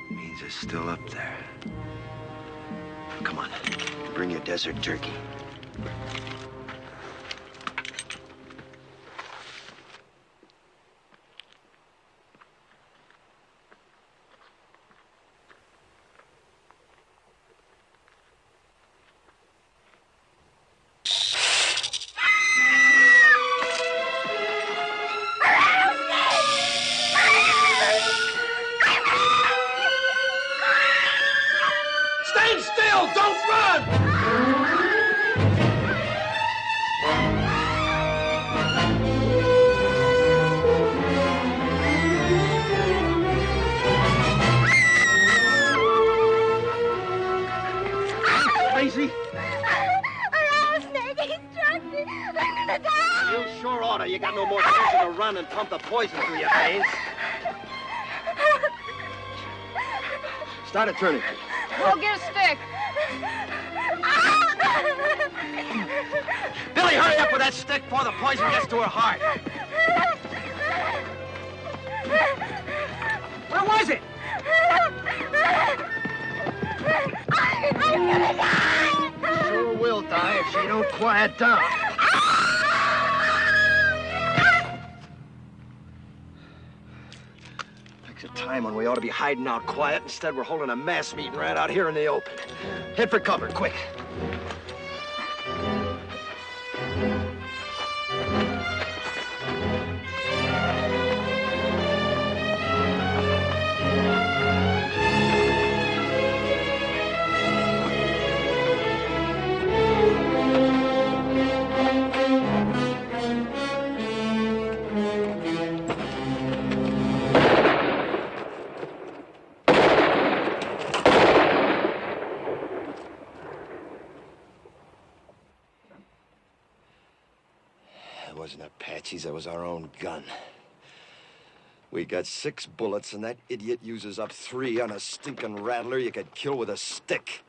Means they're still up there. Come on, bring your desert turkey. you to run and pump the poison through your veins. Start it turning. Go get a stick. Billy, hurry up with that stick before the poison gets to her heart. Where was it? I'm gonna die. Sure will die if she don't quiet down. Picks a time when we ought to be hiding out quiet. Instead, we're holding a mass meeting right out here in the open. Head for cover, quick. It wasn't Apaches, it was our own gun. We got 6 bullets, and that idiot uses up 3 on a stinking rattler you could kill with a stick.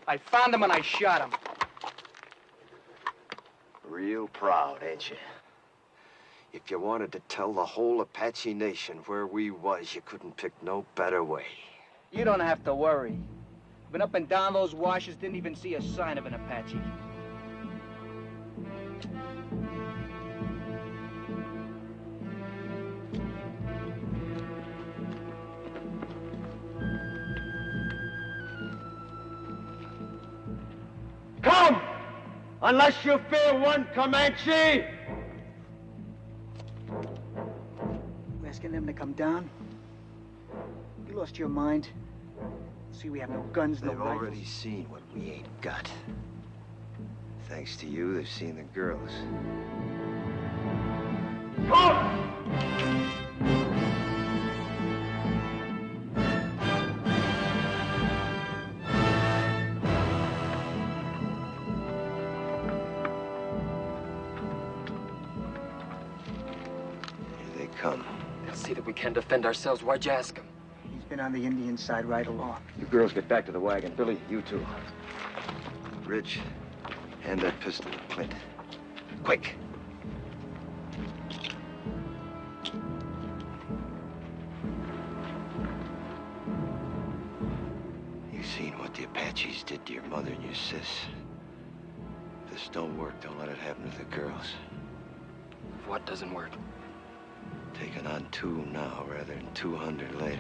I found him and I shot him. Real proud, ain't you? If you wanted to tell the whole Apache nation where we was, you couldn't pick no better way. You don't have to worry. Been up and down those washes, didn't even see a sign of an Apache. Come! Unless you fear one Comanche! You asking them to come down? You lost your mind? See, we have no guns, no They've rifles. already seen what we ain't got. Thanks to you, they've seen the girls. Here they come. They'll see that we can defend ourselves. Why'd you ask them? He's been on the Indian side right along. You girls get back to the wagon. Billy, you too. Rich, hand that pistol to Clint. Quick. You've seen what the Apaches did to your mother and your sis. If this don't work, don't let it happen to the girls. What doesn't work? Taking on 2 now rather than 200 later.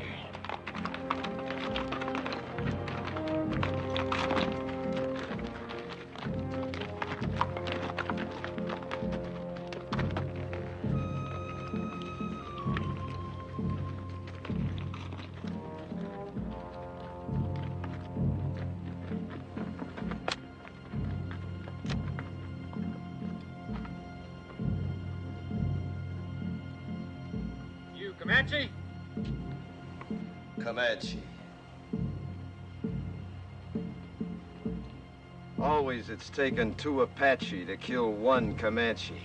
Comanche? Comanche. Always it's taken 2 Apache to kill 1 Comanche.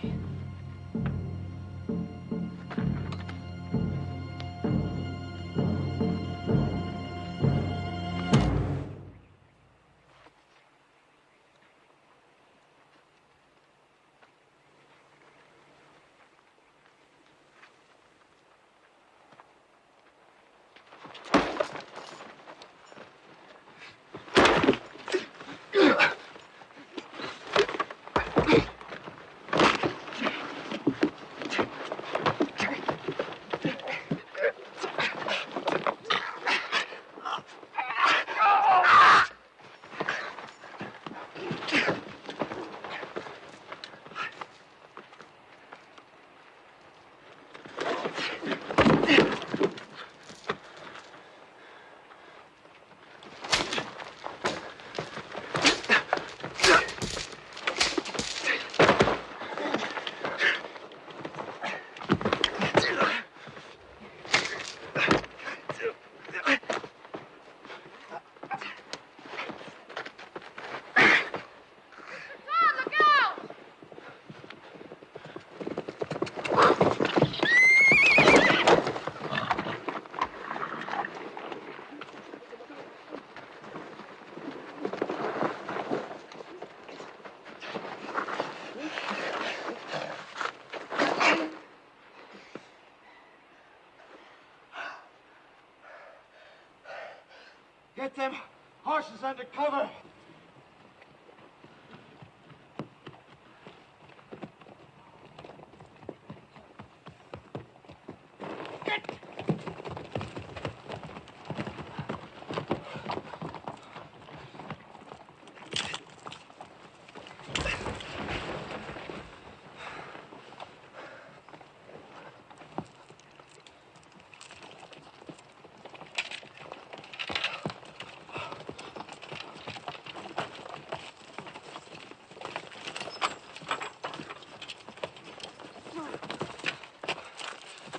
Get them horses under cover.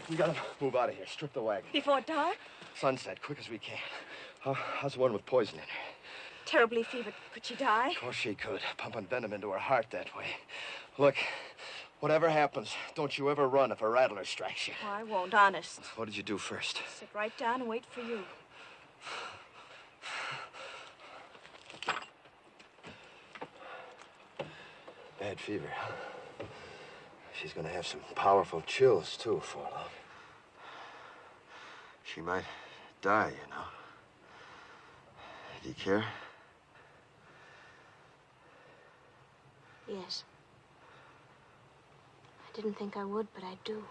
We gotta move out of here. Strip the wagon. Before dark? Sunset, quick as we can. How's the one with poison in her? Terribly fevered. Could she die? Of course she could. Pumping venom into her heart that way. Look, whatever happens, don't you ever run if a rattler strikes you. Oh, I won't, honest. What did you do first? Sit right down and wait for you. Bad fever, huh? She's gonna have some powerful chills, too, before long. She might die, you know. Do you care? Yes. I didn't think I would, but I do.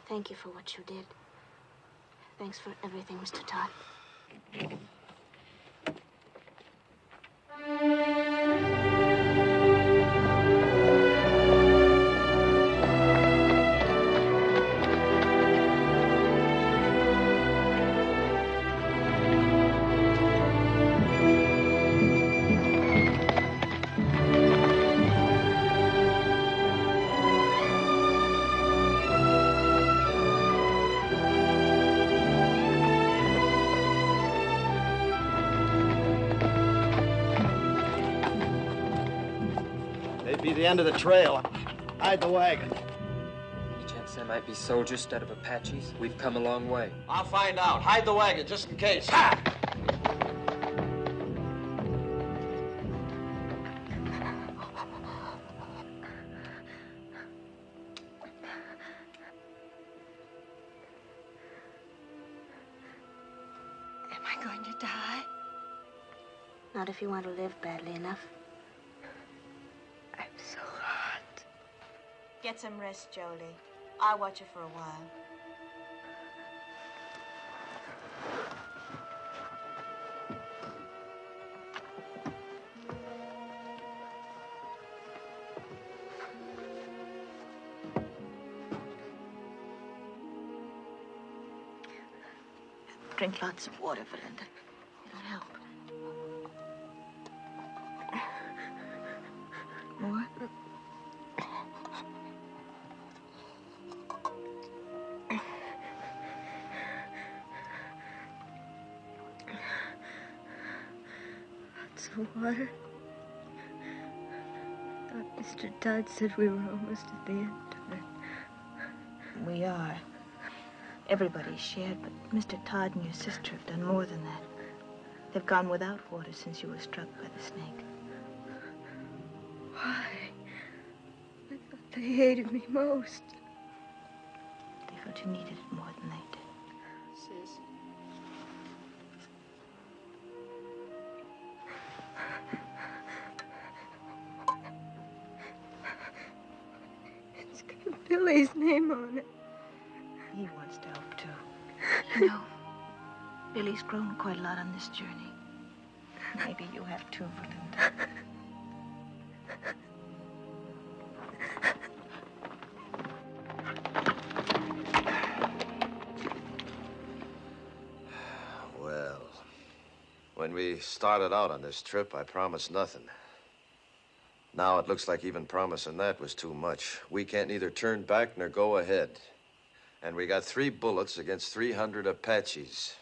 Thank you for what you did. Thanks for everything, Mr. Todd. Be the end of the trail. Hide the wagon. Any chance there might be soldiers instead of Apaches? We've come a long way. I'll find out. Hide the wagon just in case. Ha! Am I going to die? Not if you want to live badly enough. I'm so hot. Get some rest, Jolie. I'll watch you for a while. Drink lots of water, Belinda. It'll help. More? Lots of water. I thought Mr. Todd said we were almost at the end of it. We are. Everybody's shared, but Mr. Todd and your sister have done more than that. They've gone without water since you were struck by the snake. Why? I thought they hated me most. They felt you needed it more than they did. Sis. It's got Billy's name on it. He wants to help, too. You know, Billy's grown quite a lot on this journey. Maybe you have too, Belinda. Well, when we started out on this trip, I promised nothing. Now it looks like even promising that was too much. We can't neither turn back nor go ahead. And we got 3 bullets against 300 Apaches.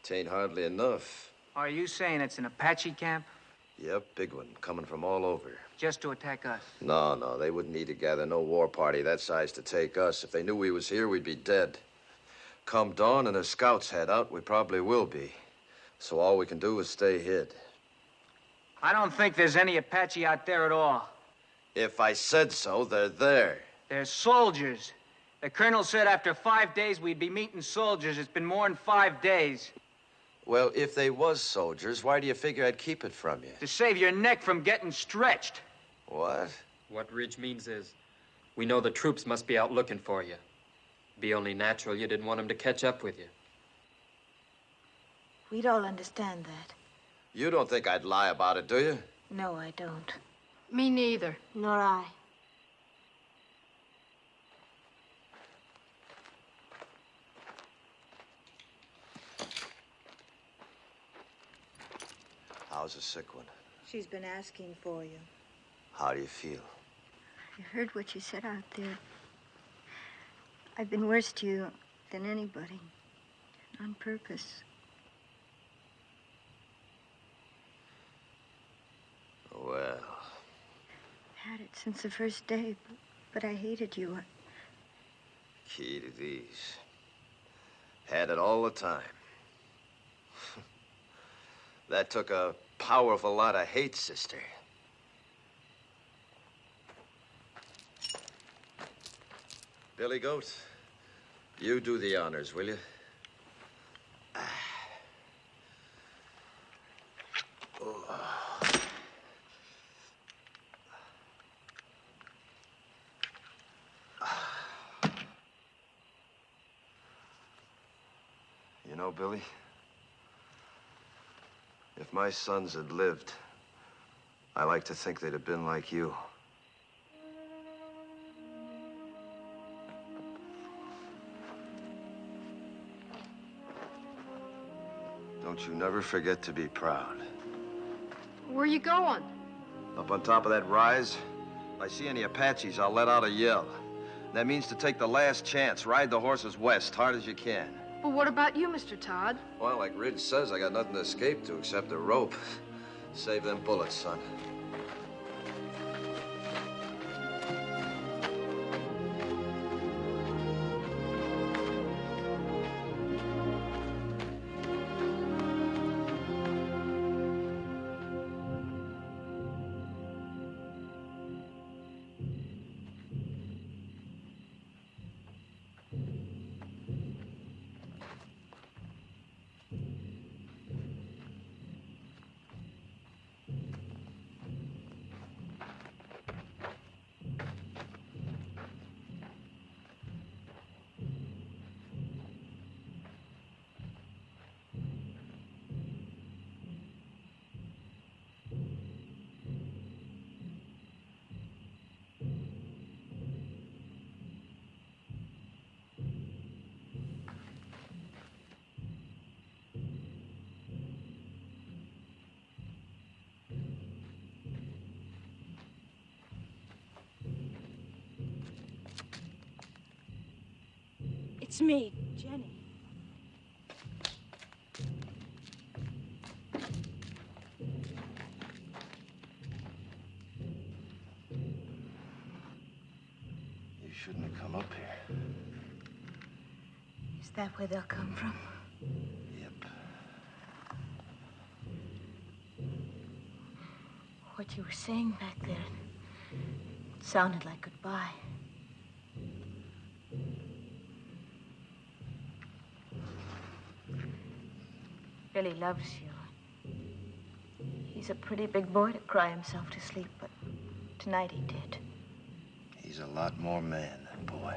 It ain't hardly enough. Are you saying it's an Apache camp? Yep, big one, coming from all over. Just to attack us? No, they wouldn't need to gather no war party that size to take us. If they knew we was here, we'd be dead. Come dawn and the scouts head out, we probably will be. So all we can do is stay hid. I don't think there's any Apache out there at all. If I said so, they're there. They're soldiers. The colonel said after 5 days we'd be meeting soldiers. It's been more than 5 days. Well, if they was soldiers, why do you figure I'd keep it from you? To save your neck from getting stretched. What? What Ridge means is, we know the troops must be out looking for you. Be only natural you didn't want them to catch up with you. We'd all understand that. You don't think I'd lie about it, do you? No, I don't. Me neither. Nor I. How's the sick one? She's been asking for you. How do you feel? I heard what you said out there. I've been worse to you than anybody. On purpose. Well... I've had it since the first day, but I hated you. Key to these. Had it all the time. That took a powerful lot of hate, sister. Billy Goat, you do the honors, will you? You know, Billy, if my sons had lived, I like to think they'd have been like you. Don't you never forget to be proud. Where you going? Up on top of that rise, if I see any Apaches, I'll let out a yell. That means to take the last chance, ride the horses west, hard as you can. Well, what about you, Mr. Todd? Well, like Ridge says, I got nothing to escape to except a rope. Save them bullets, son. It's me, Jenny. You shouldn't have come up here. Is that where they'll come from? Yep. What you were saying back there, it sounded like goodbye. Billy loves you. He's a pretty big boy to cry himself to sleep, but tonight he did. He's a lot more man than boy.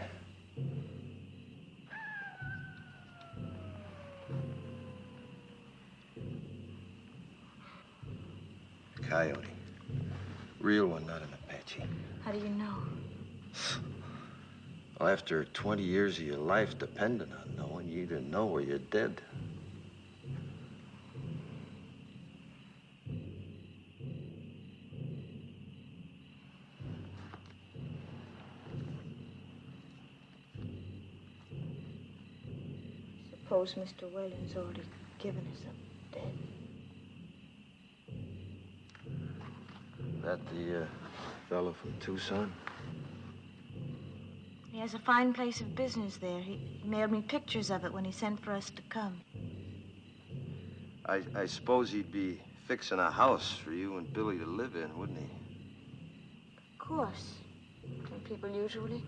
Coyote. Real one, not an Apache. How do you know? Well, after 20 years of your life depending on knowing, you either know or you're dead. Suppose Mr. Whalen's already given us up dead. That the fellow from Tucson? He has a fine place of business there. He mailed me pictures of it when he sent for us to come. I suppose he'd be fixing a house for you and Billy to live in, wouldn't he? Of course. Don't people usually?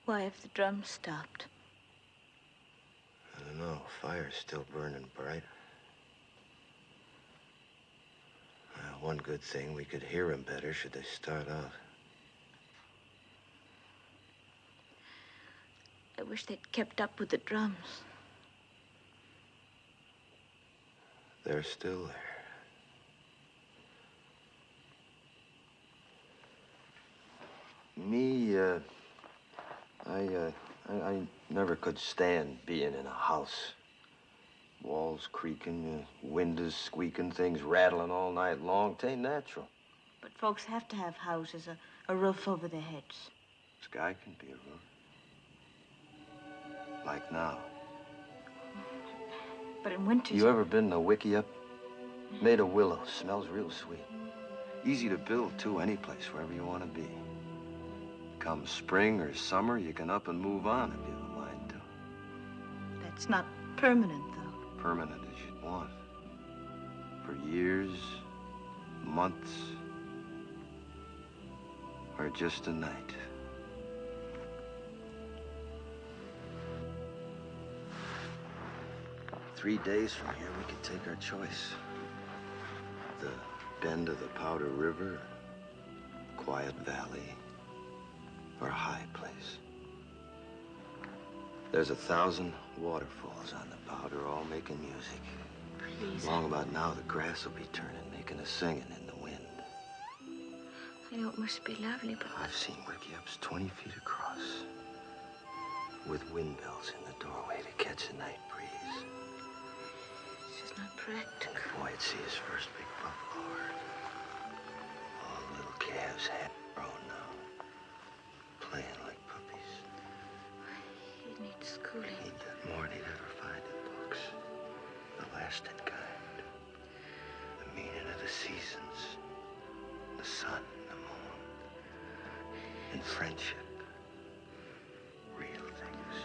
Why have the drums stopped? I don't know. Fire's still burning bright. One good thing, we could hear them better should they start out. I wish they'd kept up with the drums. They're still there. Me, I never could stand being in a house. Walls creaking, windows squeaking, things rattling all night long. 'Tain't natural. But folks have to have houses, a roof over their heads. Sky can be a roof. Like now. But in winter... You ever been in a wickiup? Made of willow. Smells real sweet. Easy to build, too, any place, wherever you want to be. Come spring or summer, you can up and move on if you have a mind to. That's not permanent, though. Permanent as you'd want. For years, months, or just a night. Three days from here, we could take our choice. The bend of the Powder River, quiet valley, or a high place. There's 1,000 waterfalls on the Powder, all making music. Please. Long about now, the grass will be turning, making a singing in the wind. I know it must be lovely, but... I've seen wickiups 20 feet across, with windmills in the doorway to catch a night breeze. It's just not practical. And the boy'd see his first big buffalo herd. All the little calves half grown now, playing like puppies. He needs schooling. He'd get more than he'd ever find in books. The lasting kind. The meaning of the seasons. The sun, the moon. And friendship. Real things.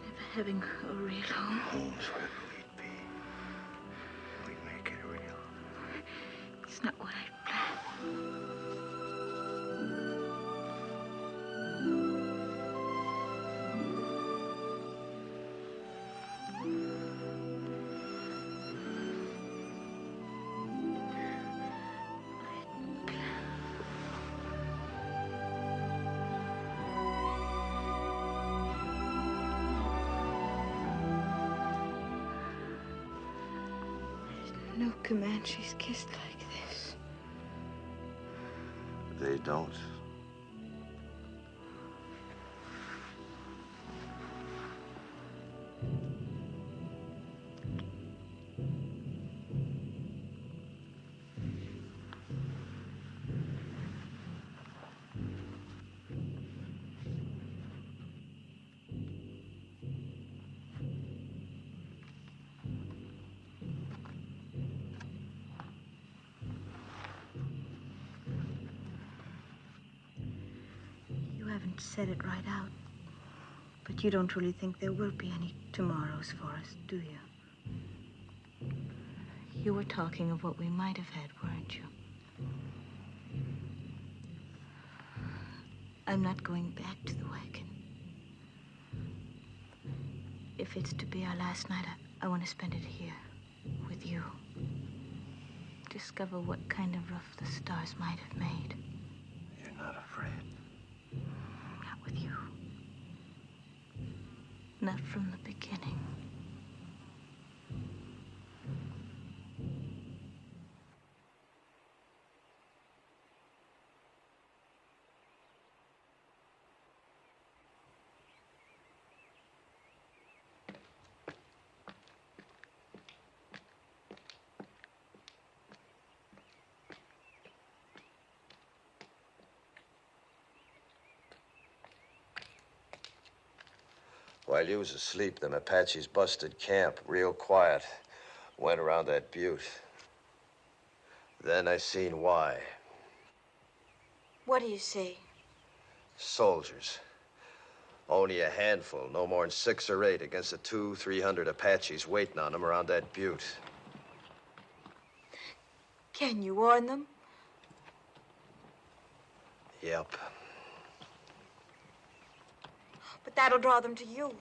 Never having a real home. Home's where we'd be. We'd make it real. It's not what I planned. No Comanches kissed like this. They don't. You haven't said it right out, but you don't really think there will be any tomorrows for us, do you? You were talking of what we might have had, weren't you? I'm not going back to the wagon. If it's to be our last night, I want to spend it here, with you. Discover what kind of roof the stars might have made. You're not afraid. Not with you. Not from the beginning. While you was asleep, them Apaches busted camp real quiet. Went around that butte. Then I seen why. What do you see? Soldiers. Only a handful, no more than 6 or 8 against the 200-300 Apaches waiting on them around that butte. Can you warn them? Yep. But that'll draw them to you.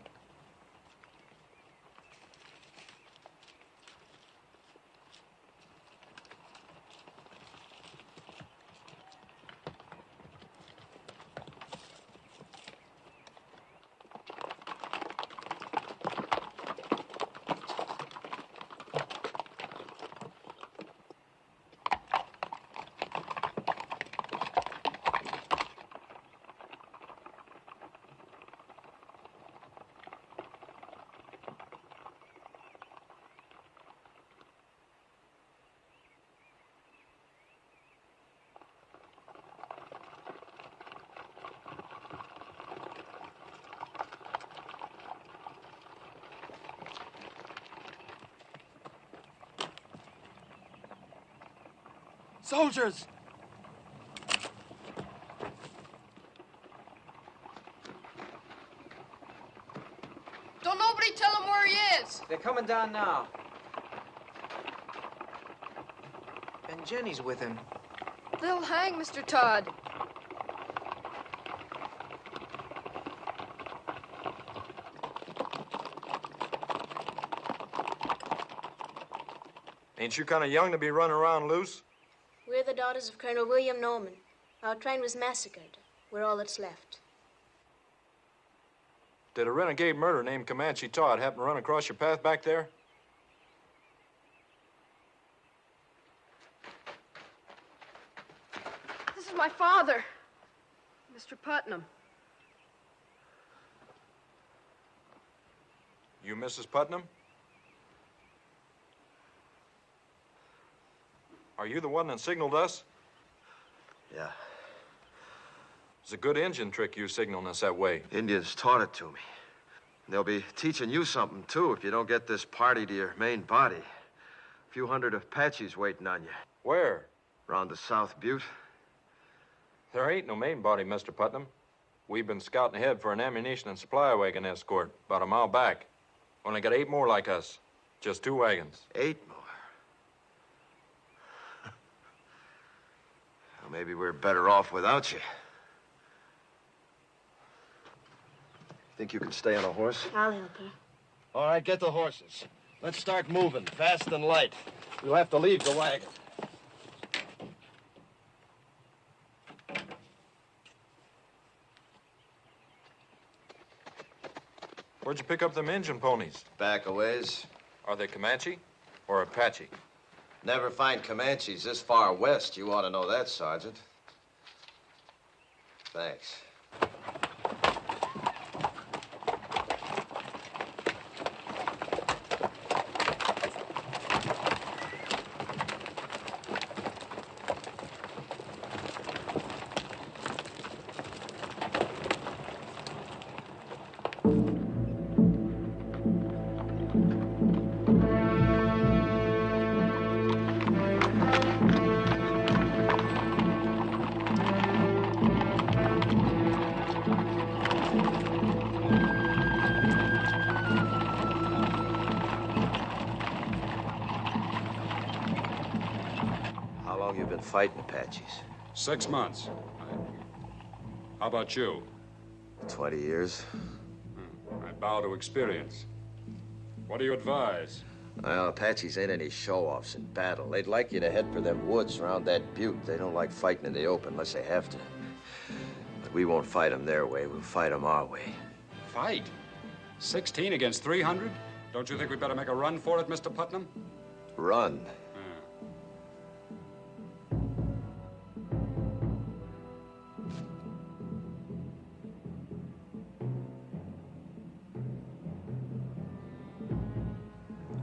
Soldiers! Don't nobody tell him where he is. They're coming down now. And Jenny's with him. They'll hang Mr. Todd. Ain't you kind of young to be running around loose? We're the daughters of Colonel William Norman. Our train was massacred. We're all that's left. Did a renegade murderer named Comanche Todd happen to run across your path back there? This is my father, Mr. Putnam. You Mrs. Putnam? Are you the one that signaled us? Yeah. It's a good engine trick you signaling us that way. Indians taught it to me. They'll be teaching you something, too, if you don't get this party to your main body. A few hundred Apaches waiting on you. Where? Around the South Butte. There ain't no main body, Mr. Putnam. We've been scouting ahead for an ammunition and supply wagon escort about a mile back. Only got 8 more like us. Just 2 wagons. 8 more? Well, maybe we're better off without you. Think you can stay on a horse? I'll help her. All right, get the horses. Let's start moving, fast and light. We'll have to leave the wagon. Where'd you pick up them engine ponies? Back a ways. Are they Comanche or Apache? Never find Comanches this far west. You ought to know that, Sergeant. Thanks. Fighting Apaches. 6 months. How about you? 20 years. I bow to experience. What do you advise? Well, Apaches ain't any show-offs in battle. They'd like you to head for them woods around that butte. They don't like fighting in the open unless they have to. But we won't fight them their way. We'll fight them our way. Fight? 16 against 300? Don't you think we better make a run for it, Mr. Putnam? Run?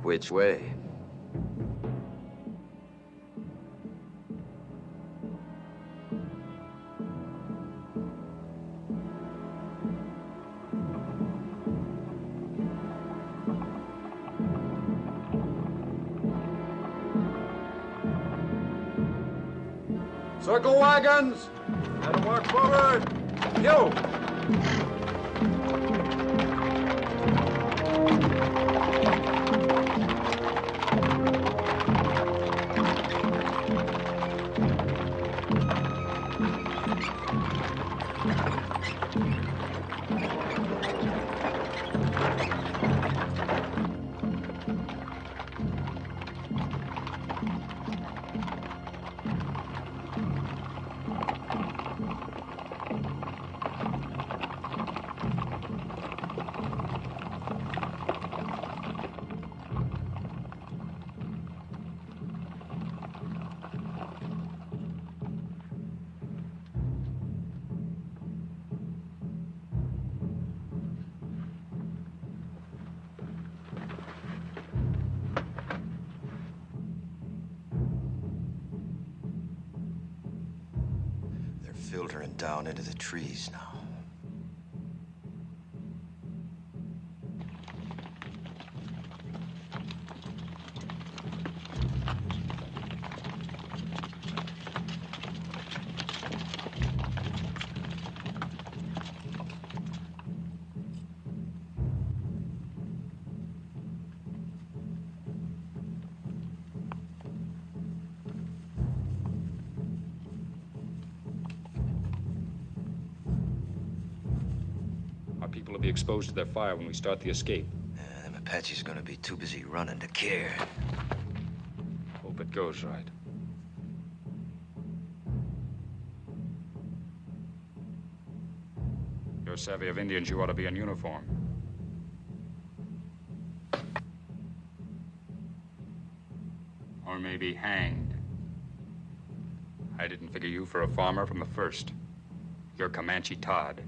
Which way? Circle wagons! Let them walk forward! You! filtering down into the trees now. People will be exposed to their fire when we start the escape. Yeah, them Apaches are gonna be too busy running to care. Hope it goes right. You're savvy of Indians, you ought to be in uniform. Or maybe hanged. I didn't figure you for a farmer from the first. You're Comanche Todd.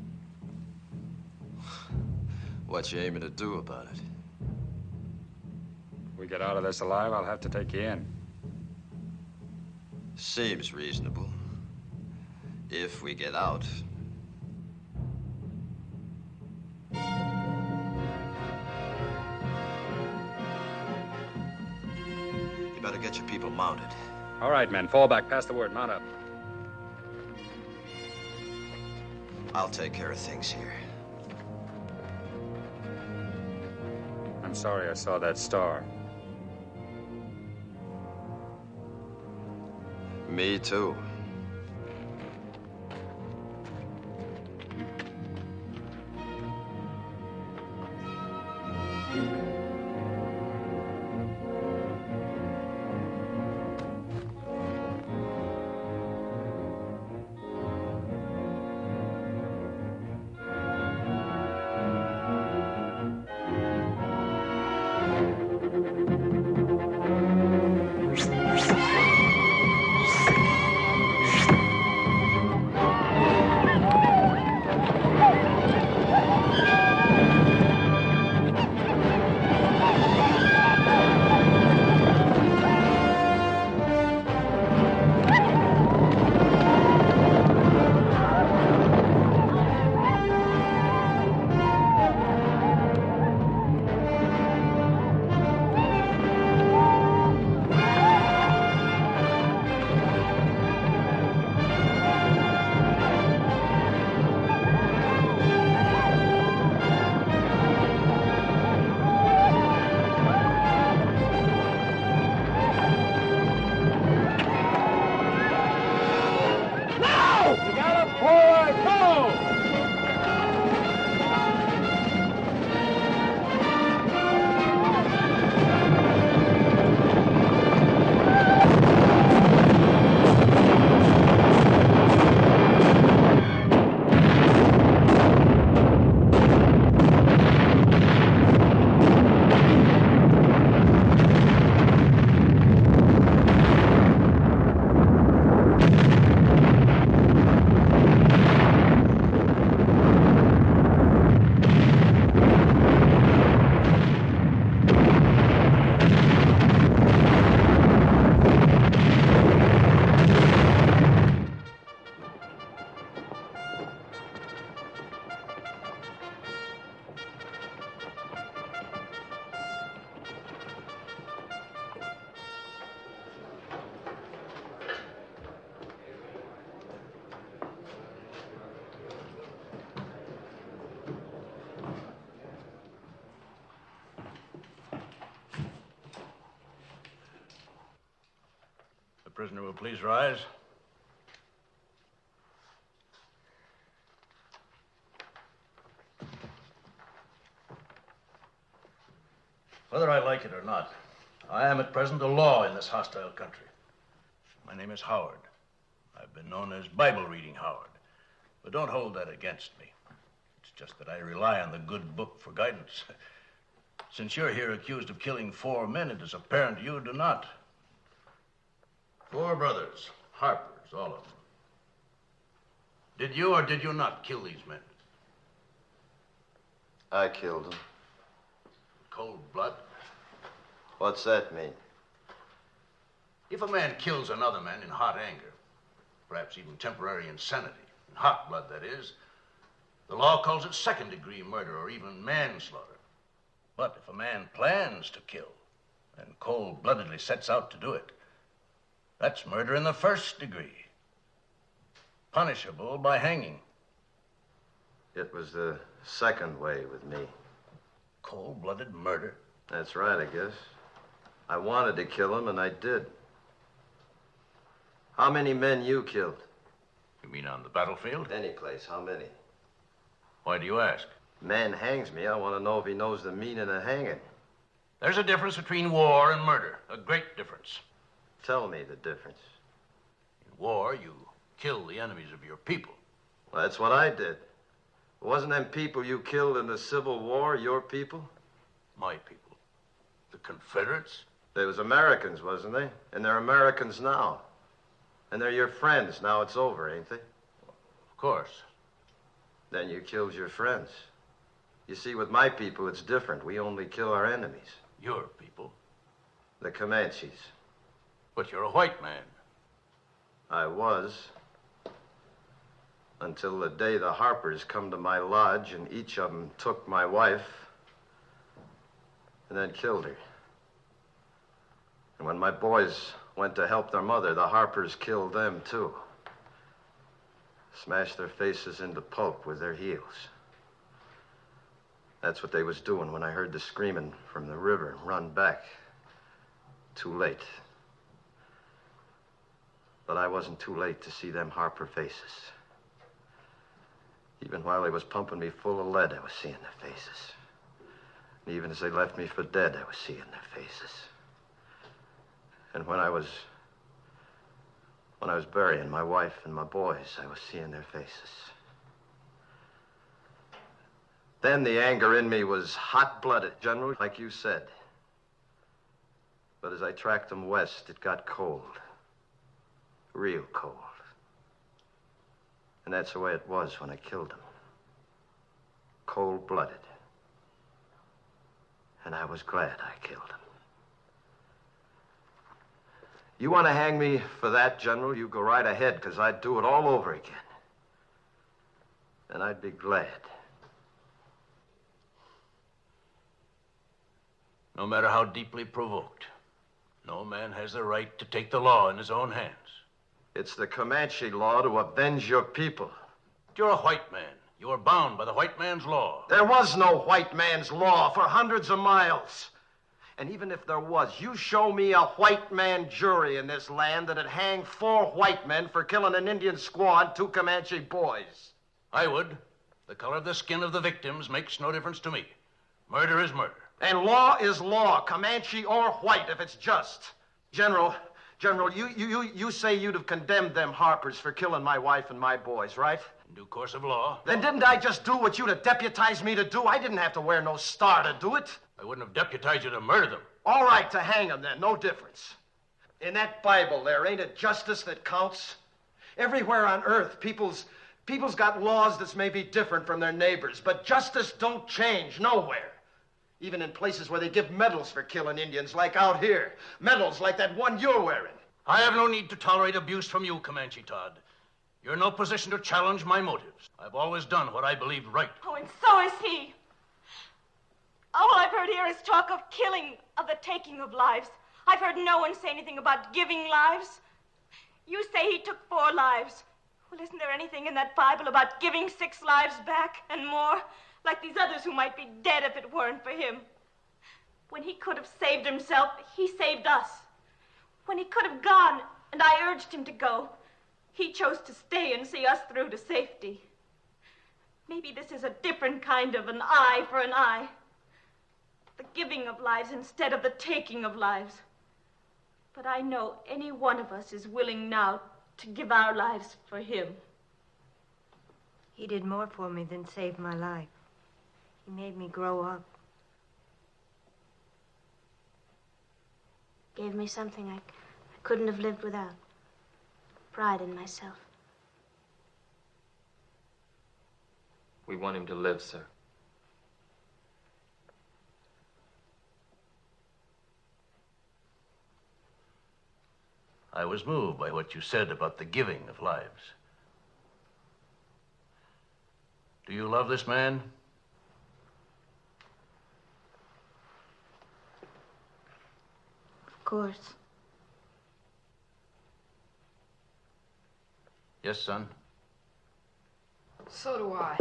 What you aiming to do about it? If we get out of this alive, I'll have to take you in. Seems reasonable. If we get out. You better get your people mounted. All right, men, fall back. Pass the word. Mount up. I'll take care of things here. I'm sorry I saw that star. Me too. The prisoner will please rise. Whether I like it or not, I am at present a law in this hostile country. My name is Howard. I've been known as Bible-reading Howard. But don't hold that against me. It's just that I rely on the good book for guidance. Since you're here accused of killing 4 men, it is apparent you do not. 4 brothers, Harpers, all of them. Did you or did you not kill these men? I killed them. Cold blood? What's that mean? If a man kills another man in hot anger, perhaps even temporary insanity, In hot blood, that is. The law calls it second-degree murder or even manslaughter. But if a man plans to kill and cold-bloodedly sets out to do it, that's murder in the first degree, punishable by hanging. It was the second way with me. Cold-blooded murder? That's right, I guess. I wanted to kill him, and I did. How many men you killed? You mean on the battlefield? Any place. How many? Why do you ask? Man hangs me. I want to know if he knows the meaning of hanging. There's a difference between war and murder. A great difference. Tell me the difference. In war, you kill the enemies of your people. Well, that's what I did. Wasn't them people you killed in the Civil War your people? My people. The Confederates? They was Americans, wasn't they? And they're Americans now. And they're your friends. Now it's over, ain't they? Of course. Then you killed your friends. You see, with my people, it's different. We only kill our enemies. Your people? The Comanches. But you're a white man. I was. Until the day the Harpers come to my lodge and each of them took my wife and then killed her. And when my boys went to help their mother, the Harpers killed them, too. Smashed their faces into pulp with their heels. That's what they was doing when I heard the screaming from the river and run back. Too late. But I wasn't too late to see them Harper faces. Even while they was pumping me full of lead, I was seeing their faces. And even as they left me for dead, I was seeing their faces. And when I was burying my wife and my boys, I was seeing their faces. Then the anger in me was hot-blooded, General, like you said. But as I tracked them west, it got cold. Real cold. And that's the way it was when I killed them. Cold-blooded. And I was glad I killed them. You want to hang me for that, General, you go right ahead, because I'd do it all over again. And I'd be glad. No matter how deeply provoked, no man has the right to take the law in his own hands. It's the Comanche law to avenge your people. You're a white man. You are bound by the white man's law. There was no white man's law for hundreds of miles. And even if there was, you show me a white man jury in this land that'd hang 4 white men for killing an Indian squaw and 2 Comanche boys. I would. The color of the skin of the victims makes no difference to me. Murder is murder. And law is law, Comanche or white, if it's just. General, you say you'd have condemned them Harpers for killing my wife and my boys, right? In due course of law. Then didn't I just do what you'd have deputized me to do? I didn't have to wear no star to do it. I wouldn't have deputized you to murder them. All right, to hang them then, no difference. In that Bible there, ain't it justice that counts? Everywhere on earth, people's got laws that's maybe different from their neighbors, but justice don't change nowhere. Even in places where they give medals for killing Indians, like out here. Medals like that one you're wearing. I have no need to tolerate abuse from you, Comanche Todd. You're in no position to challenge my motives. I've always done what I believed right. Oh, and so is he. All I've heard here is talk of killing, of the taking of lives. I've heard no one say anything about giving lives. You say he took 4 lives. Well, isn't there anything in that Bible about giving 6 lives back and more? Like these others who might be dead if it weren't for him. When he could have saved himself, he saved us. When he could have gone, and I urged him to go, he chose to stay and see us through to safety. Maybe this is a different kind of an eye for an eye. The giving of lives instead of the taking of lives. But I know any one of us is willing now to give our lives for him. He did more for me than save my life. He made me grow up. Gave me something I couldn't have lived without. Pride in myself. We want him to live, sir. I was moved by what you said about the giving of lives. Do you love this man? Of course. Yes, son. So do I.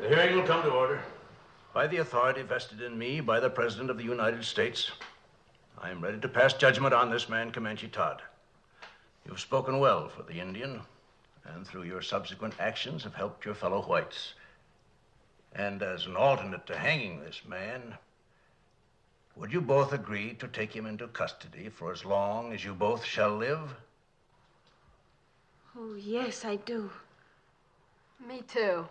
The hearing will come to order. By the authority vested in me by the President of the United States, I am ready to pass judgment on this man, Comanche Todd. You've spoken well for the Indian, and through your subsequent actions have helped your fellow whites. And as an alternate to hanging this man, would you both agree to take him into custody for as long as you both shall live? Oh, yes, I do. Me too.